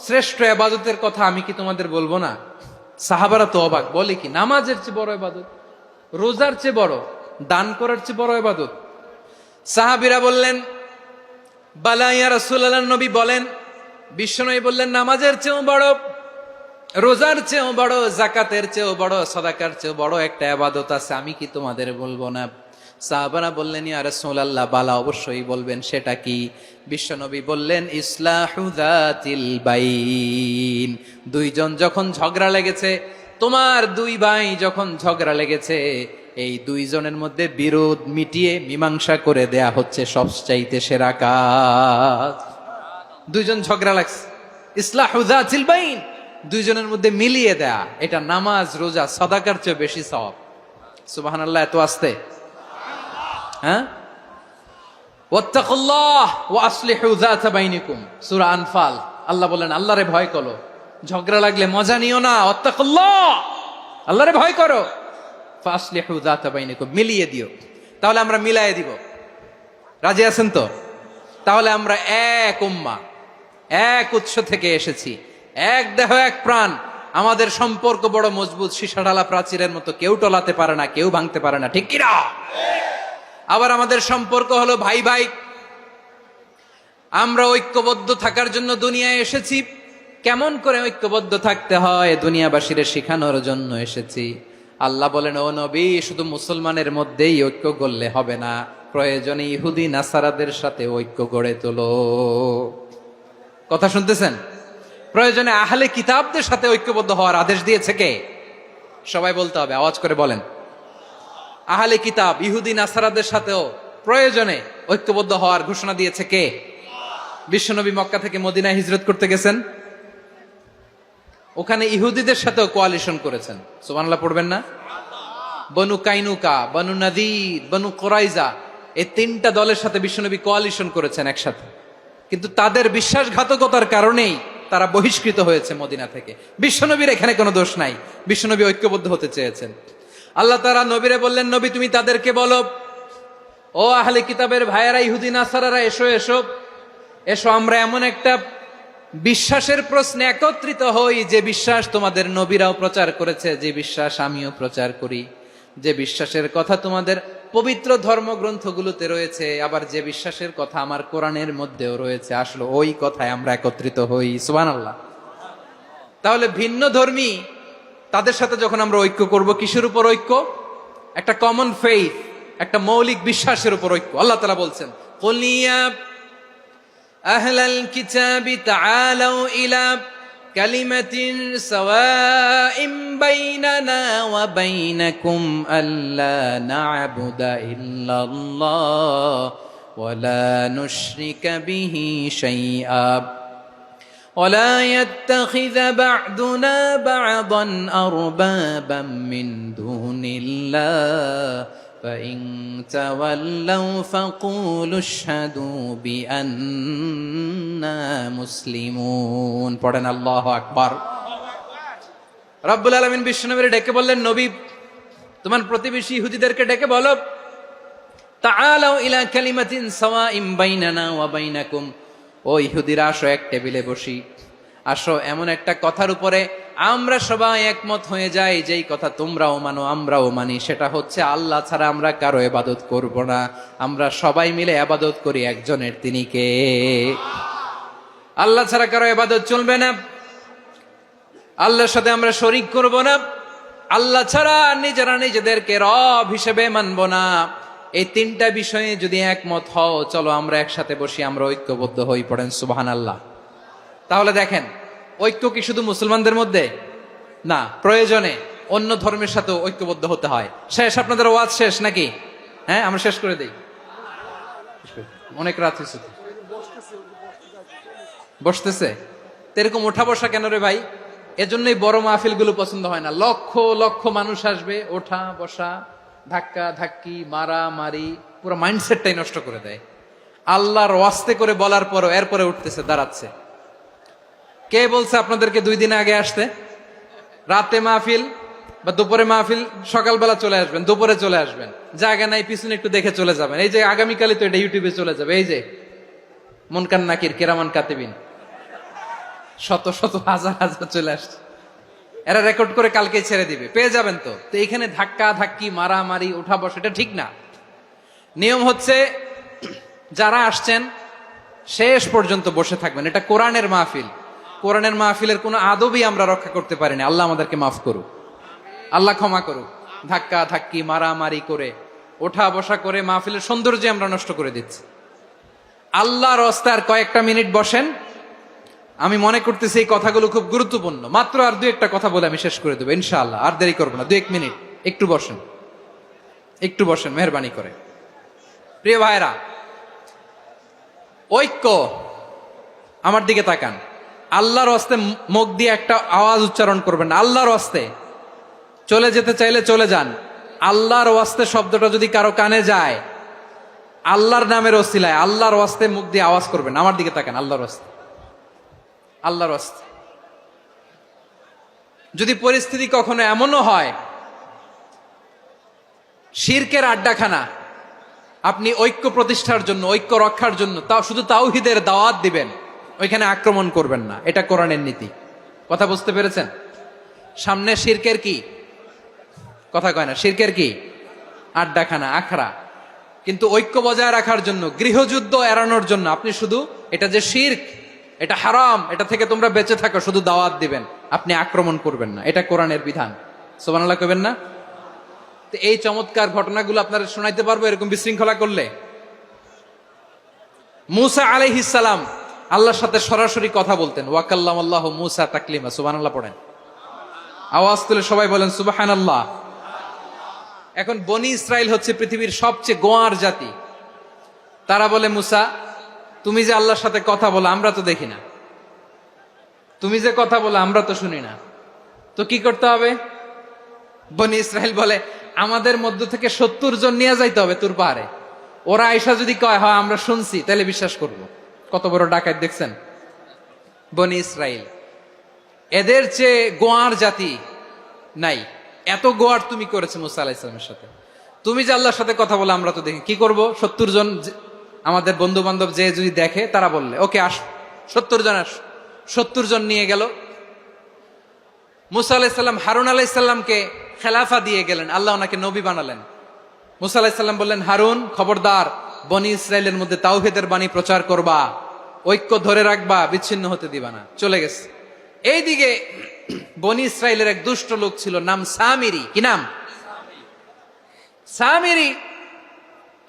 শ্রেষ্ঠ ইবাদতের কথা আমি কি তোমাদের বলবো না? সাহাবারা তো অবাক, বলে কি নামাজের চেয়ে বড় ইবাদত, রোজার চেয়ে বড়, দান করার চেয়ে বড় ইবাদত? সাহাবীরা বললেন, বালা ইয়া রাসূলুল্লাহ, নবী বলেন। বিশ্বনবী বললেন, নামাজের চেয়েও বড়, রোজার চেয়েও বড়, যাকাতের চেয়েও বড়, সাদাকার চেয়েও বড় একটা ইবাদত আছে, আমি কি তোমাদের বলবো না? সাহাবারা বললেন, ইয়া রাসূলুল্লাহ, বালা, অবশ্যই বলবেন, সেটা কি? বিশ্বনবী বললেন, ইসলাহু যাতিল বাইন। দুইজন যখন ঝগড়া লেগেছে, তোমার দুই ভাই যখন ঝগড়া লেগেছে, এই দুইজনের মধ্যে বিরোধ মিটিয়ে মীমাংসা করে দেয়া হচ্ছে সবচাইতে সেরা কাজ। দুইজন ঝগড়া লাগছে, ইসলাহু যাতিল বাইন, দুইজনের মধ্যে মিলিয়ে দেয়া, এটা নামাজ, রোজা, সাদাকার চেয়ে বেশি সওয়াব। সুবহানাল্লাহ, এত আসতে, হ্যাঁ? ওয়াত্তাকুল্লাহ ওয়া আসলিহু যাতা বাইনিকুম, সূরা আনফাল। আল্লাহ বলেন, আল্লাহরে ভয় করো, ঝগড়া লাগলে মজা নিও না, ওয়াত্তাকুল্লাহ, আল্লাহরে ভয় করো, ফাসলিহু যাতা বাইনিকুম, মিলিয়ে দিও। তাহলে আমরা মিলায়ে দিব, রাজি আছেন তো? তাহলে আমরা এক উম্মাহ, এক উৎস থেকে এসেছি, এক দেহ এক প্রাণ, আমাদের সম্পর্ক বড় মজবুত, সীসাঢালা প্রাচীরের মতো, কেউ টলাতে পারে না, কেউ ভাঙতে পারে না, ঠিক কিনা? আবার আমাদের সম্পর্ক হলো ভাই ভাই, আমরা ঐক্যবদ্ধ থাকার জন্য দুনিয়ায় এসেছি। কেমন করে ঐক্যবদ্ধ থাকতে হয় দুনিয়াবাসীর শেখানোর জন্য এসেছি। আল্লাহ বলেন, ও নবী, শুধু মুসলমানের মধ্যেই ঐক্য গড়লে হবে না, প্রয়োজনে ইহুদি নাসারাদের সাথে ঐক্য গড়ে তোলো। কথা শুনতেছেন? প্রয়োজনে আহলে কিতাবদের সাথে ঐক্যবদ্ধ হওয়ার আদেশ দিয়েছে কে? সবাই বলতে হবে, আওয়াজ করে বলেন। আহলে কিতাব ইহুদি নাসারাদের সাথেও প্রয়োজনে ঐক্যবদ্ধ হওয়ার ঘোষণা দিয়েছে কে? বিশ্বনবী মক্কা থেকে মদিনায় হিজরত করতে গেছেন, ওখানে ইহুদিদের সাথেও কোয়ালিশন করেছেন। সুবহানাল্লাহ পড়বেন না? বনু কাইনুকা, বনু নাদির, বনু কুরাইজা, এই তিনটা দলের সাথে বিশ্বনবী কোয়ালিশন করেছেন একসাথে। কিন্তু তাদের বিশ্বাসঘাতকতার কারণেই তারা বহিষ্কৃত হয়েছে মদিনা থেকে। বিশ্বনবীর এখানে কোনো দোষ নাই, বিশ্বনবী ঐক্যবদ্ধ হতে চেয়েছেন। আল্লাহ তাআলা নবীরে বললেন, নবী তুমি তাদেরকে বলো, ও আহলে কিতাবের ভাইয়েরা, ইহুদি নাসারারা, এসো এসো এসো, আমরা এমন একটা বিশ্বাসের প্রশ্নে একত্রিত হই, যে বিশ্বাস তোমাদের নবীরাও প্রচার করেছে, যে বিশ্বাস আমিও প্রচার করি, যে বিশ্বাসের কথা তোমাদের পবিত্র ধর্মগ্রন্থগুলোতে রয়েছে, আবার যে বিশ্বাসের কথা আমার কোরআনের মধ্যেও রয়েছে, আসলে ওই কথায় আমরা একত্রিত হই। সুবহানাল্লাহ। তাহলে ভিন্ন ধর্মী তাদের সাথে যখন আমরা ঐক্য করব, কিসের উপর ঐক্য? একটা কমন ফেইথ, একটা মৌলিক বিশ্বাসের উপর ঐক্য। আল্লাহ তাআলা বলছেন, কুল ইয়া আহলাল কিতাবি তাআলাউ ইলা কালিমাতিন সাওয়াইম বাইনানা ওয়া বাইনাকুম আল্লা না'বুদা ইল্লাল্লাহ ওয়া লা নুশরিকা বিহি শাইআ ولا يتخذ بعضنا بعضا أربابا من دون الله فإن تولوا فقولوا اشهدوا بأننا مسلمون। পড়েন আল্লাহু আকবার। রব্বুল আলামিন বিশ্বনবীর ডেকে বললেন, নবী তোমার প্রতিবেশী ইহুদিদেরকে ডেকে বলো, তাআলাউ ইলা কালিমাতিন সাওয়াইম বাইনানা ওয়া বাইনাকুম, ও ইহুদিরা, আসো এক টেবিলে বসি, আসো এমন একটা কথার উপরে আমরা সবাই একমত হয়ে যাই, যেই কথা তোমরাও মানো আমরাও মানি, সেটা হচ্ছে আল্লাহ ছাড়া আমরা কারো ইবাদত করব না, আমরা সবাই মিলে ইবাদত করি একজনের, তিনি কে? আল্লাহ ছাড়া কারো ইবাদত চলবে না, আল্লাহর সাথে আমরা শরীক করব না, আল্লাহ ছাড়া নিজেরা নিজেদেরকে রব হিসেবে মানব না। এই তিনটা বিষয়ে যদি একমত হও, চলো আমরা একসাথে বসি, আমরা ঐক্যবদ্ধ হই, পড়েন সুবহানাল্লাহ। তাহলে দেখেন, ঐক্য কি শুধু মুসলমানদের মধ্যে না, প্রয়োজনে অন্য ধর্মের সাথে ঐক্যবদ্ধ হতে হয়। শেষ, আপনাদের ওয়াজ শেষ নাকি? হ্যাঁ, আমরা শেষ করে দেই, অনেক রাত হয়েছে। বসতেছে তো এরকম ওঠা বসা কেন রে ভাই? এজন্যই বড় মাহফিল গুলো পছন্দ হয় না। লক্ষ লক্ষ মানুষ আসবে, ওঠা বসা, ধাক্কা ধাক্কি, মারা মারি, পুরো মাইন্ডসেটটাই নষ্ট করে দেয়। আল্লাহর ওয়াস্তে করে বলার পরও এরপরে উঠতেছে, দাঁড়াচ্ছে। কে বলছে আপনাদেরকে 2 দিন আগে আসতে? রাতে মাহফিল বা দুপুরে মাহফিল, সকালবেলা চলে আসবেন, দুপুরে চলে আসবেন, জায়গা নাই পিছনে একটু দেখে চলে যাবেন। এই যে আগামীকালই তো এটা ইউটিউবে চলে যাবে, এই যে মুনকার নাকির কিরামান কাতিবিন, শত শত হাজার হাজার চলে আসছে, এরা রেকর্ড করে কালকে ছেড়ে দিবে, পেয়ে যাবেন। তো তো এখানে ধাক্কা ধাক্কি, মারামারি, উঠা বসা, এটা ঠিক না। নিয়ম হচ্ছে যারা আসছেন শেষ পর্যন্ত বসে থাকবেন। এটা কোরআনের মাহফিল, কোরআনের মাহফিলের কোনো আদবই আমরা রক্ষা করতে পারিনি। আল্লাহ আমাদেরকে মাফ করুক, আল্লাহ ক্ষমা করুক। ধাক্কা ধাক্কি, মারামারি করে, ওঠা বসা করে মাহফিলের সৌন্দর্য আমরা নষ্ট করে দিচ্ছি। আল্লাহর রাস্তায় কয়েকটা মিনিট বসেন। আমি মনে করতেছি এই কথাগুলো খুব গুরুত্বপূর্ণ। মাত্র আর 2-1টা কথা বলে আমি শেষ করে দেবো ইনশাআল্লাহ, আর দেরি করবো না। 2-1 মিনিট একটু বসেন, একটু বসেন মেহরবানি করে। প্রিয় ভাইরা, ঐক্য, আমার দিকে তাকান। আল্লাহর হস্তে মুখ দিয়ে একটা আওয়াজ উচ্চারণ করবেন না। আল্লাহর হস্তে চলে যেতে চাইলে চলে যান। আল্লাহর ওয়াস্তে শব্দটা যদি কারো কানে যায়, আল্লাহর নামের ওসিলায় আল্লাহর ওয়াস্তে মুখ দিয়ে আওয়াজ করবেন। আমার দিকে তাকান, আল্লাহর ওয়াস্তে, আল্লাহর ওয়াস্তে। যদি পরিস্থিতি কখনো এমনও হয় শিরকের আড্ডাখানা, আপনি ঐক্য প্রতিষ্ঠার জন্য, ঐক্য রক্ষার জন্য তাও শুধু তাওহীদের দাওয়াত দিবেন, ওইখানে আক্রমণ করবেন না। এটা কোরআনের নীতি। কথা বুঝতে পেরেছেন? সামনে শিরকের কি কথা কয় না, শিরকের কি আড্ডাখানা, আখড়া। কিন্তু ঐক্য বজায় রাখার জন্য, গৃহযুদ্ধ এড়ানোর জন্য আপনি শুধু এটা যে শিরক, এটা হারাম, এটা থেকে তোমরা বেঁচে থাকো, শুধু দাওয়াত দিবেন, আপনি আক্রমণ করবেন না। এটা কোরআনের বিধান। সুবহানাল্লাহ কইবেন না? তো এই চমৎকার ঘটনাগুলো আপনারা শোনাইতে পারবো এরকম বিশৃঙ্খলা করলে। মূসা আলাইহিস সালাম আল্লাহর সাথে সরাসরি কথা বলতেন। ওয়াকাল্লামাল্লাহু মূসা তাকলিমা। সুবহানাল্লাহ পড়েন, আওয়াজ তুলে সবাই বলেন সুবহানাল্লাহ। এখন বনি ইসরাইল হচ্ছে পৃথিবীর সবচেয়ে গোয়ার জাতি। তারা বলে, মূসা তুমি যে আল্লাহর সাথে কথা বলো আমরা তো দেখি না, তুমি যে কথা বলো আমরা তো শুনি না, তো কি করতে হবে? বনি ইসরাইল বলে, আমাদের মধ্য থেকে 70 জন নিয়ে যাইতে হবে তুর পাহাড়ে। ওরা আয়েশা যদি কয় হয় আমরা শুনছি, তাহলে বিশ্বাস করব। কত বড় ডাকাত দেখছেন বনি ইসরাইল। এদের চেয়ে গোয়ার জাতি নাই। এত গোয়ার তুমি করেছো মুসা আলাইহিস সালামের সাথে। তুমি যে আল্লাহর সাথে কথা বলে আমরা তো দেখি, কি করব? 70 জন আমাদের বন্ধু বান্ধব যে যদি দেখে, তারা বললে ওকে আস, 70 জন আস। 70 জন নিয়ে গেল। মুসা আলাইহিস সালাম হারুন আলাইহিস সালামকে খেলাফা দিয়ে গেলেন, আল্লাহ ওনাকে নবী বানালেন। মুসা আলাইহিস সালাম বললেন, হারুন খবরদার, বনি ইসরাইলের মধ্যে তাওহীদের বাণী প্রচার করবা, ঐক্য ধরে রাখবা, বিচ্ছিন্ন হতে দিবা না। চলে গেছে। এইদিকে বনি ইসরাইলের এক দুষ্ট লোক ছিল, নাম সামিরি। কি নাম? সামিরি।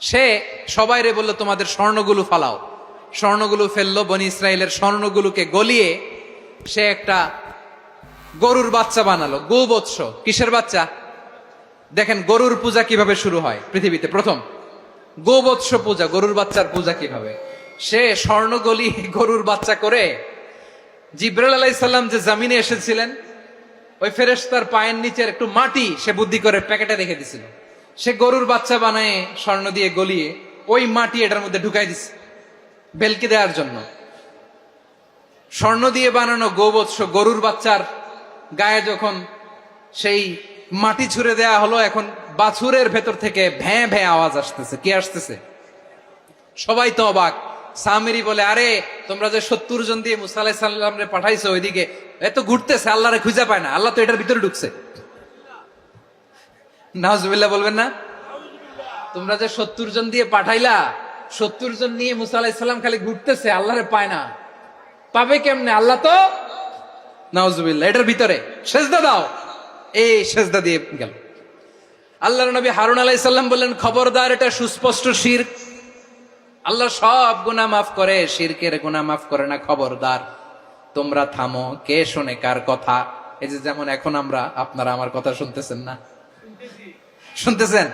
সে সবাইরে বললো তোমাদের স্বর্ণগুলো ফালাও। স্বর্ণগুলো ফেললো। বনি ইসরাইলের স্বর্ণগুলোকে গলিয়ে সে একটা গরুর বাচ্চা বানালো। গোবৎস। কিসের বাচ্চা? দেখেন গরুর পূজা কিভাবে শুরু হয় পৃথিবীতে প্রথম। গোবৎস পূজা, গরুর বাচ্চার পূজা কিভাবে। সে স্বর্ণ গলি গরুর বাচ্চা করে, জিব্রাইল আলাইহিস সালাম যে জমিনে এসেছিলেন, ওই ফেরেশতার পায়ের নিচের একটু মাটি সে বুদ্ধি করে প্যাকেটে রেখে দিছিল। সে গরুর বাচ্চা বানায় স্বর্ণ দিয়ে গলিয়ে ওই মাটি এটার মধ্যে ঢুকাই দিছে বেলকি দেওয়ার জন্য। স্বর্ণ দিয়ে বানানো গোবৎস গরুর বাচ্চার গায়ে যখন সেই মাটি ছুঁড়ে দেয়া হলো, এখন বাছুরের ভেতর থেকে ভ্যাঁ ভ্যাঁ আওয়াজ আসতেছে। কি আসতেছে? সবাই তো অবাক। সামিরি বলে, আরে তোমরা যে 70 জন দিয়ে মুসা আলাইহিস সালামরে পাঠাইছো ওইদিকে, এত ঘুরতেছে, আল্লাহরে খুঁজে পায় না, আল্লাহ তো এটার ভিতরে ঢুকছে। নাউজুবিল্লাহ বলবেন না? তোমরা যে 70 জন দিয়ে পাঠাইলা, 70 জন নিয়ে মুসা আলাইহিস সালাম খালি ঘুরতেছে, আল্লাহরে পায় না। পাবে কেমনে? আল্লাহ তো, নাউজুবিল্লাহ, এটার ভিতরে সেজদা দাও, এই সেজদা দিয়ে গেল। আল্লাহর নবী হারুন আলাইহিস সালাম বললেন, খবরদার, এটা সুস্পষ্ট শিরক। আল্লাহ সব গুনাহ মাফ করে, শিরকের গুনাহ মাফ করে না, খবরদার তোমরা থামো। কে শোনে কার কথা? এই যে যেমন এখন আমরা, আপনারা আমার কথা শুনতেছেন না? শুনতেছেন?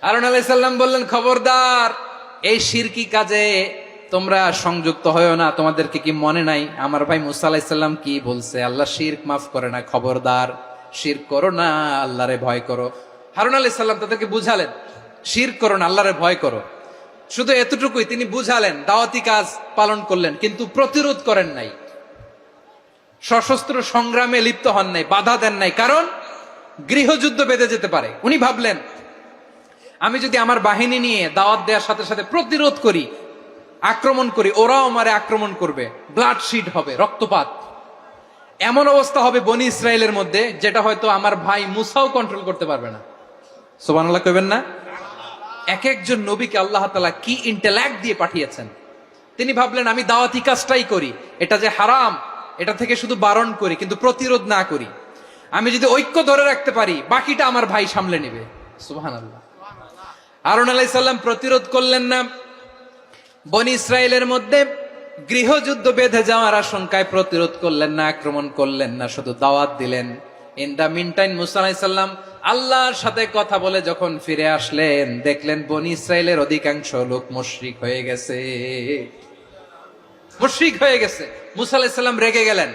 হারুন আলাইহিস সালাম বললেন, খবরদার, এই শিরকি কাজে তোমরা সংযুক্ত হয়ো না। তোমাদেরকে কি মনে নাই আমার ভাই মুসা আলাইহিস সালাম কি বলছে? আল্লাহ শিরক মাফ করে না, খবরদার শিরক করো না, আল্লাহরে ভয় করো। হারুন আলাইহিস সালাম তাদেরকে বুঝালেন, শিরক করো না, আল্লাহরে ভয় করো। শুধু এতটুকুই তিনি বুঝালেন, দাওয়াতি কাজ পালন করলেন, কিন্তু প্রতিরোধ করেন নাই, সশস্ত্র সংগ্রামে লিপ্ত হন নাই, বাধা দেন নাই, কারণ গৃহযুদ্ধ বেঁধে যেতে পারে। উনি ভাবলেন, আমি যদি আমার বাহিনী নিয়ে দাওয়াত দেওয়ার সাথে সাথে প্রতিরোধ করি, আক্রমণ করি, ওরাও আমারে আক্রমণ করবে, ব্লাডশিড হবে, রক্তপাত, এমন অবস্থা হবে বনি ইসরায়েলের মধ্যে, যেটা হয়তো আমার ভাই মুসাও কন্ট্রোল করতে পারবে না। সুবহানাল্লাহ কইবেন না? এক একজন নবীকে আল্লাহ তাআলা কি ইন্টেলেক্ট দিয়ে পাঠিয়েছেন। তিনি ভাবলেন, আমি দাওয়াতি কাজটাই করি, এটা যে হারাম এটা থেকে শুধু বারণ করি, কিন্তু প্রতিরোধ না করি। আমি যদি ঐক্য ধরে রাখতে পারি, বাকিটা আমার ভাই সামলে নেবে। সুবহানাল্লাহ। হারুন আলাইহিস সালাম প্রতিরোধ করলেন না, বনি ইসরায়েলের মধ্যে গৃহযুদ্ধ বেঁধে যাওয়ার আশঙ্কায় প্রতিরোধ করলেন না, আক্রমণ করলেন না, শুধু দাওয়াত দিলেন। ইন দা মিন টাইম মুসা আলাইহিস সালাম আল্লাহর সাথে কথা বলে যখন ফিরে আসলেন, দেখলেন বনি ইসরায়েলের অধিকাংশ লোক মুশরিক হয়ে গেছে, মুশরিক হয়ে গেছে। মুসা আলাইহিস সালাম রেগে গেলেন,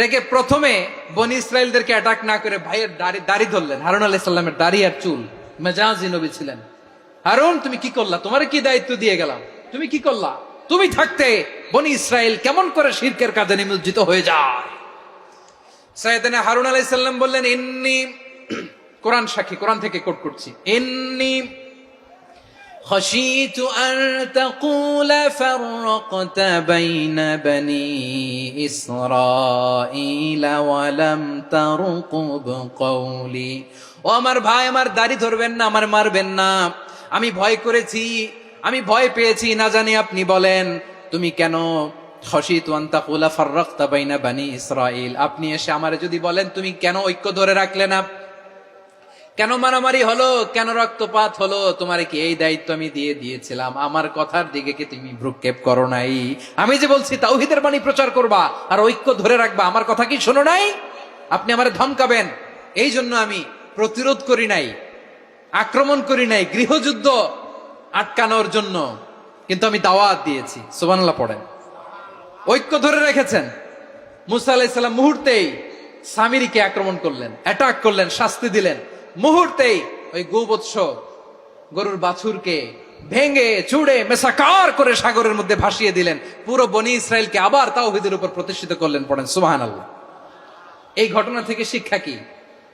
রেগে প্রথমে বনি ইসরায়েলদেরকে অ্যাটাক না করে ভাইয়ের দাড়ি ধরলেন। হারুন আলাইহিস সালামের দাড়ি আর চুল, মেজাজি নবী ছিলেন। হারুন, তুমি কি করলা? তোমার কি দায়িত্ব দিয়ে গেলাম, তুমি কি করলা? তুমি থাকতে বনি ইসরায়েল কেমন করে শিরকের কাজে নিমজ্জিত হয়ে যায়? সাইয়েদনা হারুন আলাইহিস সালাম বললেন, ইন্নী, কোরআন সাক্ষী, কোরআন থেকে কোট করছি, ইন্নী খাশীতু আন তাকুলা ফাররাকতা বাইনা বনি ইসরাঈল ওয়া লাম তারকুব কওলি। ও আমার ভাই, আমার দাড়ি ধরবেন না, আমার মারবেন না। আমি ভয় করেছি, আমি ভয় পেয়েছি, না জানি আপনি বলেন তুমি কেন খাশীতু আন তাকুলা ফাররাকতা বাইনা বনি ইসরাঈল, আপনি এসে আমারে যদি বলেন তুমি কেন ঐক্য ধরে রাখলে না, কেন মারামারি হলো, কেন রক্তপাত হলো, তোমারে কি এই দায়িত্ব আমি দিয়ে দিয়েছিলাম? আমার কথার দিকে কি তুমি ভ্রুক্ষেপ করো নাই? আমি যে বলছি তাওহীদের বাণী প্রচার করবা আর ঐক্য ধরে রাখবা, আমার কথা কি শোনো নাই? আপনি আমারে ধমকাবেন, এই জন্য আমি প্রতিরোধ করি নাই, আক্রমণ করি নাই, গৃহযুদ্ধ আটকানোর জন্য, কিন্তু আমি দাওয়াত দিয়েছি। সুবহানাল্লাহ পড়েন। ঐক্য ধরে রেখেছেন। মুসা আলাইহিস সালাম মুহূর্তেই সামিরীকে আক্রমণ করলেন, অ্যাটাক করলেন, শাস্তি দিলেন। মুহূর্তেই ওই গোবৎস গরুর বাছুরকে ভেঙে চুড়ে মেসাকার করে সাগরের মধ্যে ভাসিয়ে দিলেন। পুরো বনি ইসরায়েলকে আবার তাওহীদের উপর প্রতিষ্ঠিত করলেন। পড়েন সুবহানাল্লাহ। এই ঘটনা থেকে শিক্ষা কি?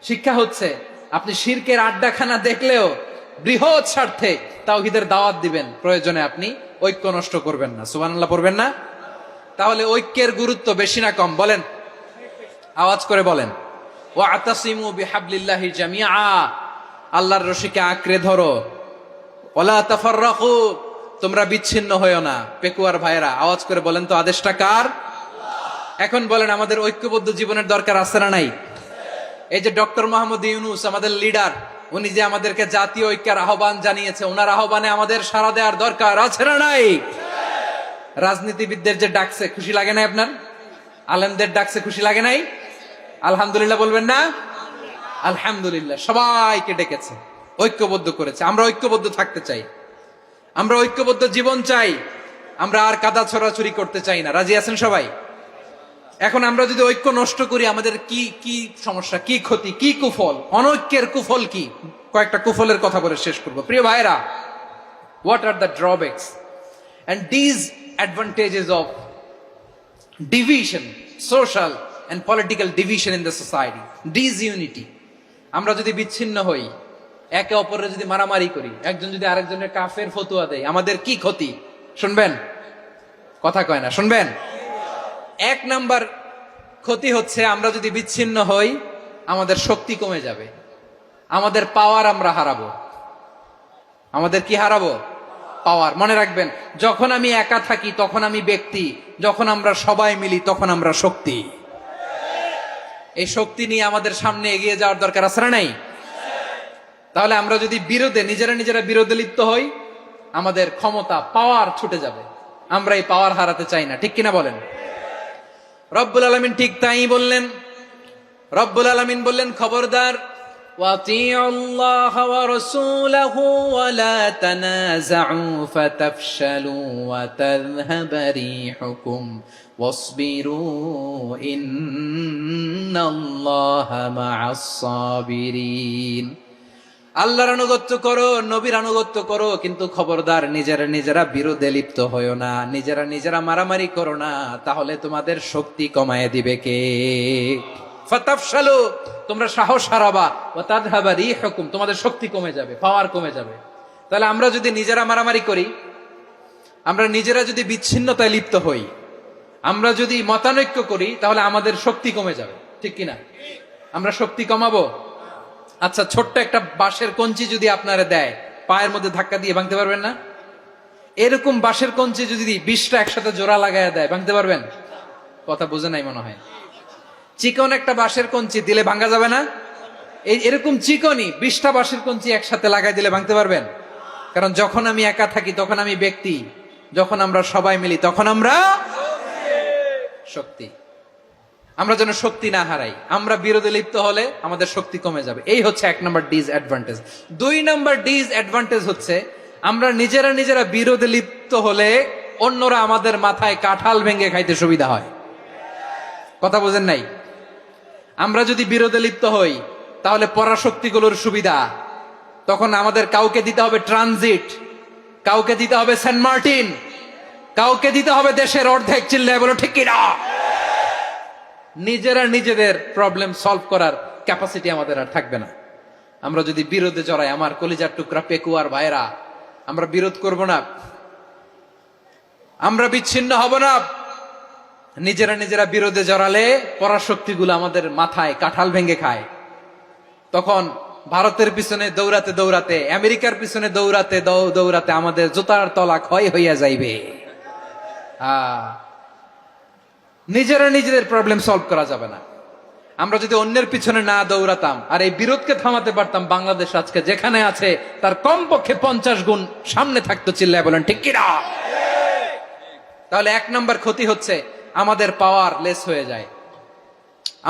শিক্ষা হচ্ছে, আপনি শিরকের আড্ডাখানা দেখলেও বৃহৎ স্বার্থে তাওহীদের দাওয়াত দিবেন, প্রয়োজনে আপনি ঐক্য নষ্ট করবেন না। সুবহানাল্লাহ পড়বেন না? তাহলে ঐক্যের গুরুত্ব বেশি না কম? বলেন, আওয়াজ করে বলেন। ওয়াতাসিমু বিহাবলিল্লাহি জামিআ, আল্লাহর রশিকে আঁকড়ে ধরো। ওয়ালা তাফাররাকু, তোমরা বিচ্ছিন্ন হয়ো না। পেকুয়ার ভাইরা আওয়াজ করে বলেন তো, আদেশটা কার? এখন বলেন, আমাদের ঐক্যবদ্ধ জীবনের দরকার আছে না নাই? এই যে ডক্টর মোহাম্মদ ইউনূস আমাদের লিডার, উনি যে আমাদেরকে জাতীয় ঐক্যের আহ্বান জানিয়েছে, ওনার আহ্বানে আমাদের সাড়া দেওয়ার দরকার আছে না নাই? রাজনীতিবিদদের যে ডাকছে, খুশি লাগে নাই আপনার? আলেমদের ডাকছে, খুশি লাগে নাই? আলহামদুলিল্লাহ বলবেন না? আলহামদুলিল্লাহ, সবাইকে ডেকেছে, ঐক্যবদ্ধ করেছে। আমরা ঐক্যবদ্ধ থাকতে চাই, আমরা ঐক্যবদ্ধ জীবন চাই, আমরা আর কাদা ছড়াছড়ি করতে চাই না। রাজি আছেন সবাই? এখন আমরা যদি ঐক্য নষ্ট করি, আমাদের কি কি সমস্যা, কি ক্ষতি, কি কুফল? অনৈক্যের কুফল কি? কয়েকটা কুফলের কথা বলে শেষ করবো। প্রিয় ভাইরা, what are the drawbacks and disadvantages of division, social and political division in the society, disunity? আমরা যদি বিচ্ছিন্ন হই, একে অপরের যদি মারামারি করি, একজন যদি আরেকজনের কাফের ফতোয়া দেয়, আমাদের কি ক্ষতি? শুনবেন, কথা কয় না, শুনবেন। এক নাম্বার ক্ষতি হচ্ছে আমরা যদি বিচ্ছিন্ন হই আমাদের শক্তি কমে যাবে, আমাদের পাওয়ার আমরা হারাবো। আমাদের কি হারাবো? পাওয়ার। মনে রাখবেন, যখন আমি একা থাকি তখন আমি ব্যক্তি, যখন আমরা সবাই মিলি তখন আমরা শক্তি। এই শক্তি নিয়ে আমাদের সামনে এগিয়ে যাওয়ার দরকার আছে না নাই? তাহলে আমরা যদি নিজেরা বিরোধে লিপ্ত হই আমাদের ক্ষমতা, পাওয়ার ছুটে যাবে। আমরা এই পাওয়ার হারাতে চাই না, ঠিক কিনা বলেন? রব্বুল আলামিন ঠিক তাই বললেন। রব্বুল আলামিন বললেন, খবরদার, وَأَطِيعُوا اللَّهَ وَرَسُولَهُ وَلَا تَنَازَعُوا فَتَفْشَلُوا وَتَذْهَبَ رِيحُكُمْ وَاصْبِرُوا إِنَّ اللَّهَ مَعَ الصَّابِرِينَ। আল্লাহর আনুগত্য করো, নবীর আনুগত্য করো, কিন্তু খবরদার নিজেরা বিরোধে লিপ্ত হয়ো না, নিজেরা মারামারি করো না, তাহলে তোমাদের শক্তি কমায় দিবে কে? ফাতাফশালু, তোমরা সাহস হারাবা, ওয়া তাযহাবা রিহুকুম, তোমাদের শক্তি কমে যাবে, পাওয়ার কমে যাবে। তাহলে আমরা যদি নিজেরা মারামারি করি, আমরা নিজেরা যদি বিচ্ছিন্নতায় লিপ্ত হই, আমরা যদি মতানৈক্য করি, তাহলে আমাদের শক্তি কমে যাবে, ঠিক কিনা? আমরা শক্তি কমাবো। আচ্ছা, ছোট্ট একটা বাঁশের কঞ্চি যদি আপনারা দেয়, পায়ের মধ্যে ধাক্কা দিয়ে ভাঙতে পারবেন না? এরকম বাঁশের কঞ্চি যদি 20টা একসাথে জোড়া লাগায় দেয়, ভাঙতে পারবেন? কথা বুঝে নাই মনে হয়। চিকন একটা বাঁশের কঞ্চি দিলে ভাঙা যাবে না? এরকম চিকনই 20টা বাঁশের কঞ্চি একসাথে লাগাই দিলে ভাঙতে পারবেন? কারণ যখন আমি একা থাকি তখন আমি ব্যক্তি, যখন আমরা সবাই মিলি তখন আমরা শক্তি। আমরা যেন শক্তি না হারাই। আমরা বিরোধে লিপ্ত হলে আমাদের শক্তি কমে যাবে। এই হচ্ছে 1 নম্বর ডিসঅ্যাডভান্টেজ। 2 নম্বর ডিসঅ্যাডভান্টেজ হচ্ছে আমরা নিজেরা বিরোধে লিপ্ত হলে অন্যরা আমাদের মাথায় কাঁঠাল ভেঙে খাইতে সুবিধা হয়। কথা বোঝেন নাই? আমরা যদি বিরোধে লিপ্ত হই তাহলে পরাশক্তিগুলোর সুবিধা, তখন আমাদের কাউকে দিতে হবে ট্রানজিট, কাউকে দিতে হবে সেন্ট মার্টিন, কাউকে দিতে হবে দেশের অর্ধেক। চিল্লায় বলো ঠিক কিনা? নিজেদের প্রবলেম সলভ করার ক্যাপাসিটি আমাদের আর থাকবে না। আমরা যদি বিরোধে জড়াই, আমার কলিজার টুকরা পেকুয়ার ভাইরা, আমরা বিরোধ করব না, আমরা বিচ্ছিন্ন হব না। নিজেরা বিরোধে জড়ালে পরাশক্তিগুলো আমাদের মাথায় কাঁঠাল ভেঙে খায়। তখন ভারতের পিছনে দৌড়াতে, আমেরিকার পিছনে দৌড়াতে আমাদের জুতার তলা ক্ষয় হইয়া যাইবে। নিজেদের প্রবলেম সলভ করা যাবে না। আমরা যদি অন্যের পিছনে না দৌড়াতাম আর এই বিরোধকে থামাতে পারতাম, বাংলাদেশ আজকে যেখানে আছে তার কমপক্ষে 50 গুণ সামনে থাকতো। চিল্লায় বলেন ঠিক কিনা? তাহলে 1 নম্বর ক্ষতি হচ্ছে আমাদের পাওয়ার লেস হয়ে যায়,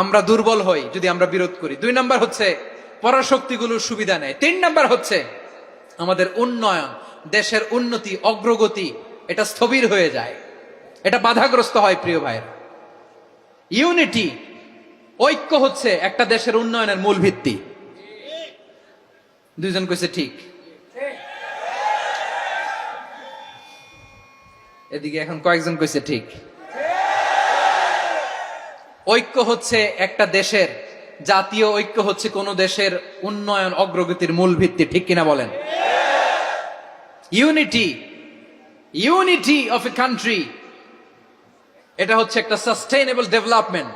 আমরা দুর্বল হই যদি আমরা বিরোধ করি। 2 নম্বর হচ্ছে পরাশক্তিগুলোর সুবিধা নেয়। 3 নম্বর হচ্ছে আমাদের উন্নয়ন, দেশের উন্নতি, অগ্রগতি, এটা স্থবির হয়ে যায়, এটা বাধাগ্রস্ত হয়। প্রিয় ভাইরা, ইউনিটি, ঐক্য হচ্ছে একটা দেশের উন্নয়নের মূল ভিত্তি। 2 জন কইছে ঠিক। এদিকে এখন কয়েকজন কইছে ঠিক। ঐক্য হচ্ছে একটা দেশের, জাতীয় ঐক্য হচ্ছে কোন দেশের উন্নয়ন, অগ্রগতির মূল ভিত্তি, ঠিক কিনা বলেন? ইউনিটি অফ এ কান্ট্রি, এটা হচ্ছে একটা সাস্টেইনেবল ডেভেলপমেন্ট,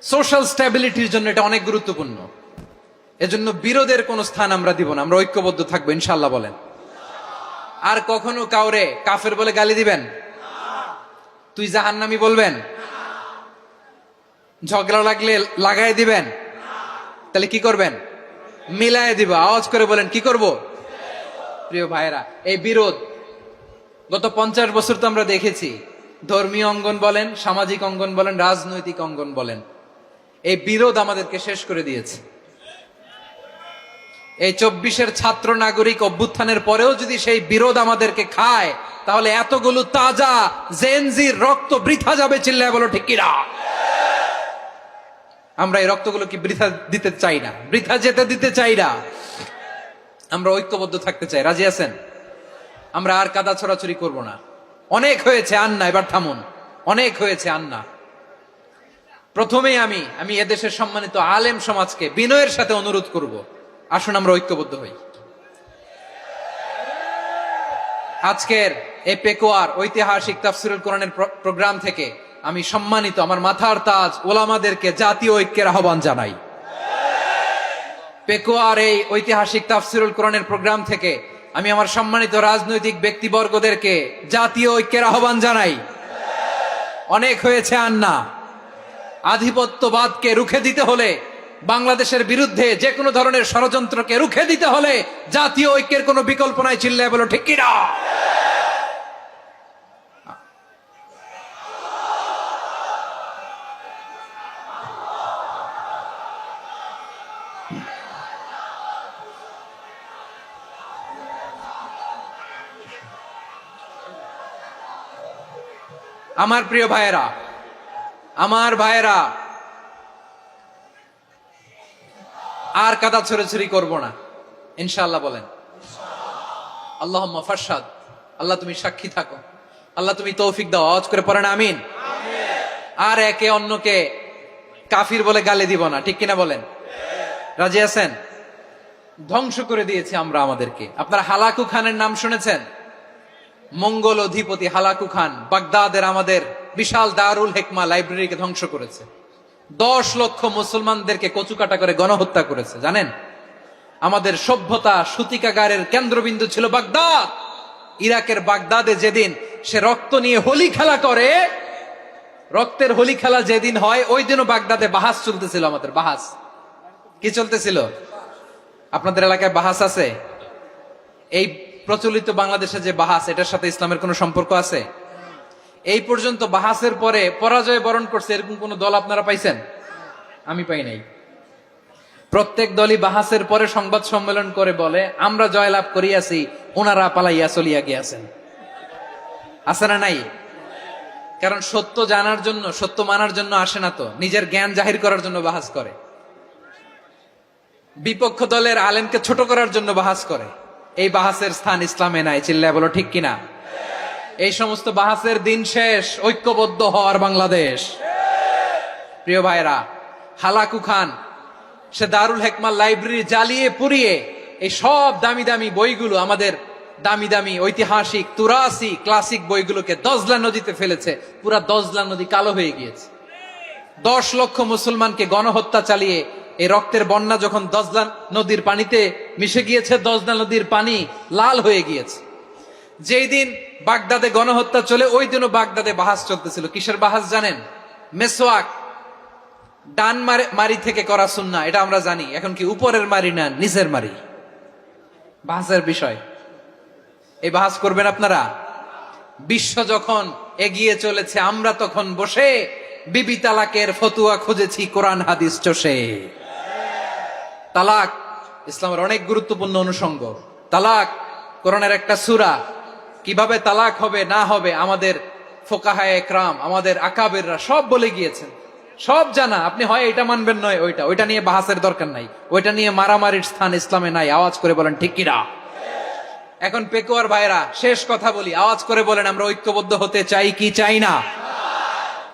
সোশ্যাল স্ট্যাবিলিটির জন্য এটা অনেক গুরুত্বপূর্ণ। এজন্য বিরোধের কোন স্থান আমরা দিব না, আমরা ঐক্যবদ্ধ থাকবো ইনশাআল্লাহ বলেন। আর কখনো কাউরে কাফের বলে গালি দিবেন? তুই জাহান্নামী বলবেন? ঝগড়া লাগলে লাগাই দিবেন? তাহলে কি করবেন? মিলায় দিব। আওয়াজ করে বলেন কি করব? প্রিয় ভাইরা, এই বিরোধ গত 50 বছর তো আমরা দেখেছি। ধর্মীয় অঙ্গন বলেন, সামাজিক অঙ্গন বলেন, রাজনৈতিক অঙ্গন বলেন, এই বিরোধ আমাদেরকে শেষ করে দিয়েছে। এই 24-এর ছাত্র নাগরিক অভ্যুত্থানের পরেও যদি সেই বিরোধ আমাদেরকে খায়, তাহলে এতগুলো তাজা জেনজির রক্ত বৃথা যাবে। চিল্লায় বলো ঠিক কিনা? আমরা এই রক্তগুলো কি বৃথা দিতে চাই না, বৃথা যেতে দিতে চাই না। আমরা ঐক্যবদ্ধ থাকতে চাই। রাজি আছেন? আমরা আর কাদা ছড়াছড়ি করব না। অনেক হয়েছে আন্না, এবার থামুন। অনেক হয়েছে আন্না। প্রথমেই আমি এদেশের সম্মানিত আলেম সমাজকে বিনয়ের সাথে অনুরোধ করব, আসুন আমরা ঐক্যবদ্ধ হই। আজকের এই পেকুয়ার ঐতিহাসিক তাফসিরুল কোরআনের প্রোগ্রাম থেকে আমি সম্মানিত আমার মাথার তাজ ওলামাদেরকে জাতীয় ঐক্যের আহ্বান জানাই। পেকুয়ার এই ঐতিহাসিক তাফসিরুল কোরআনের প্রোগ্রাম থেকে আমি আমার সম্মানিত রাজনৈতিক ব্যক্তিবর্গদেরকে জাতীয় ঐক্যের আহ্বান জানাই। অনেক হয়েছে আর না। আধিপত্যবাদকে রুখে দিতে হলে, বাংলাদেশের বিরুদ্ধে যে কোনো ধরনের ষড়যন্ত্রকে রুখে দিতে হলে জাতীয় ঐক্যের কোনো বিকল্প নাই। চিল্লায় বলো ঠিক কিনা? আমার প্রিয় ভাইয়েরা, আমার ভাইয়েরা, আর কাদা ছড়াছড়ি করব না, ইনশাআল্লাহ বলেন। আল্লাহুম্মা ফারশাদ। আল্লাহ তুমি সাক্ষী থাকো, আল্লাহ তুমি তৌফিক দাও। আওয়াজ করে পড়েন আমিন। আর একে অন্যকে কাফির বলে গালি দিব না, ঠিক কিনা বলেন? রাজি আছেন? ধ্বংস করে দিয়েছি আমরা আমাদেরকে। আপনারা হালাকু খানের নাম শুনেছেন? মঙ্গল অধিপতি হালাকু খান বাগদাদের আমাদের বিশাল দারুল হিকমা লাইব্রেরিকে ধ্বংস করেছে। 10 লক্ষ মুসলমানদেরকে কচুকাটা করে গণহত্যা করেছে। জানেন, আমাদের সভ্যতা সূতিকাগারের কেন্দ্রবিন্দু ছিল বাগদাদ। ইরাকের বাগদাদে যেদিন সে রক্ত নিয়ে হোলি খেলা করে, রক্তের হোলি খেলা যেদিন হয়, ওই দিনও বাগদাদে বাহাস চলতেছিল। আমাদের বাহাস কি চলতেছিল? আপনাদের এলাকায় বাহাস আছে? এই প্রচলিত বাংলাদেশে যে বাহাস, এটার সাথে ইসলামের কোনো সম্পর্ক আছে? এই পর্যন্ত বাহাসের পরে পরাজয় বরণ করছে এরকম কোন দল আপনারা পাইছেন? আমি পাই নাই। প্রত্যেক দলই বাহাসের পরে সংবাদ সম্মেলন করে বলে আমরা জয়লাভ করিয়াছি, ওনারা পালাইয়া চলিয়া গিয়াছেন। আছে না নাই? কারণ সত্য জানার জন্য, সত্য মানার জন্য আসে না তো, নিজের জ্ঞান জাহির করার জন্য বাহাস করে। বিপক্ষ দলের আলেমকে ছোট করার জন্য বাহাস করে। এই বাহাসের স্থান ইসলামে নাই। চিল্লায় বলো ঠিক কিনা? এই সমস্ত বাহাসের দিন শেষ। ঐক্যবদ্ধ হওয়ার বাংলাদেশ। প্রিয় ভাইরা, হালাকু খান সে দারুল হিকমা লাইব্রেরি জ্বালিয়ে পুড়িয়ে এই সব দামি দামি বইগুলো, আমাদের দামি দামি ঐতিহাসিক তুরাসি ক্লাসিক বইগুলোকে দজলা নদীতে ফেলেছে। পুরা দজলা নদী কালো হয়ে গিয়েছে। 10 লক্ষ মুসলমানকে গণহত্যা চালিয়ে এই রক্তের বন্যা যখন দজলা নদীর পানিতে মিশে গিয়েছে, দজলা নদীর পানি লাল হয়ে গিয়েছে। যেই দিন বাগদাদে গণহত্যা চলে, ওই দিনও বাগদাদে বাহাস চলতেছিল। কিসের বাহাস জানেন? মেসওয়াক, ডান মারি থেকে করা সুন্নাহ, এটা আমরা জানি। এখন কি উপরের মারি না নিচের মারি? বাহাসের বিষয়। এই বাহাস করবেন আপনারা? বিশ্ব যখন এগিয়ে চলেছে, আমরা তখন বসে বিবি তালাকের ফতুয়া খুঁজেছি কোরআন হাদিস চষে। তালাক ইসলামের অনেক গুরুত্বপূর্ণ অনুষঙ্গ। তালাক কোরআনের একটা সূরা। কিভাবে তালাক হবে না হবে আমাদের ফোকাহায়ে একরাম, আমাদের আকাবেররা সব বলে গিয়েছেন, সব জানা। আপনি হয় এটা মানবেন, নয় ওইটা। ওইটা নিয়ে বাহাসের দরকার নাই, ওইটা নিয়ে মারামারির স্থান ইসলামে নাই। আওয়াজ করে বলেন ঠিক কিনা? এখন পেকুয়ার ভাইরা, শেষ কথা বলি, আওয়াজ করে বলেন আমরা ঐক্যবদ্ধ হতে চাই কি চাই না?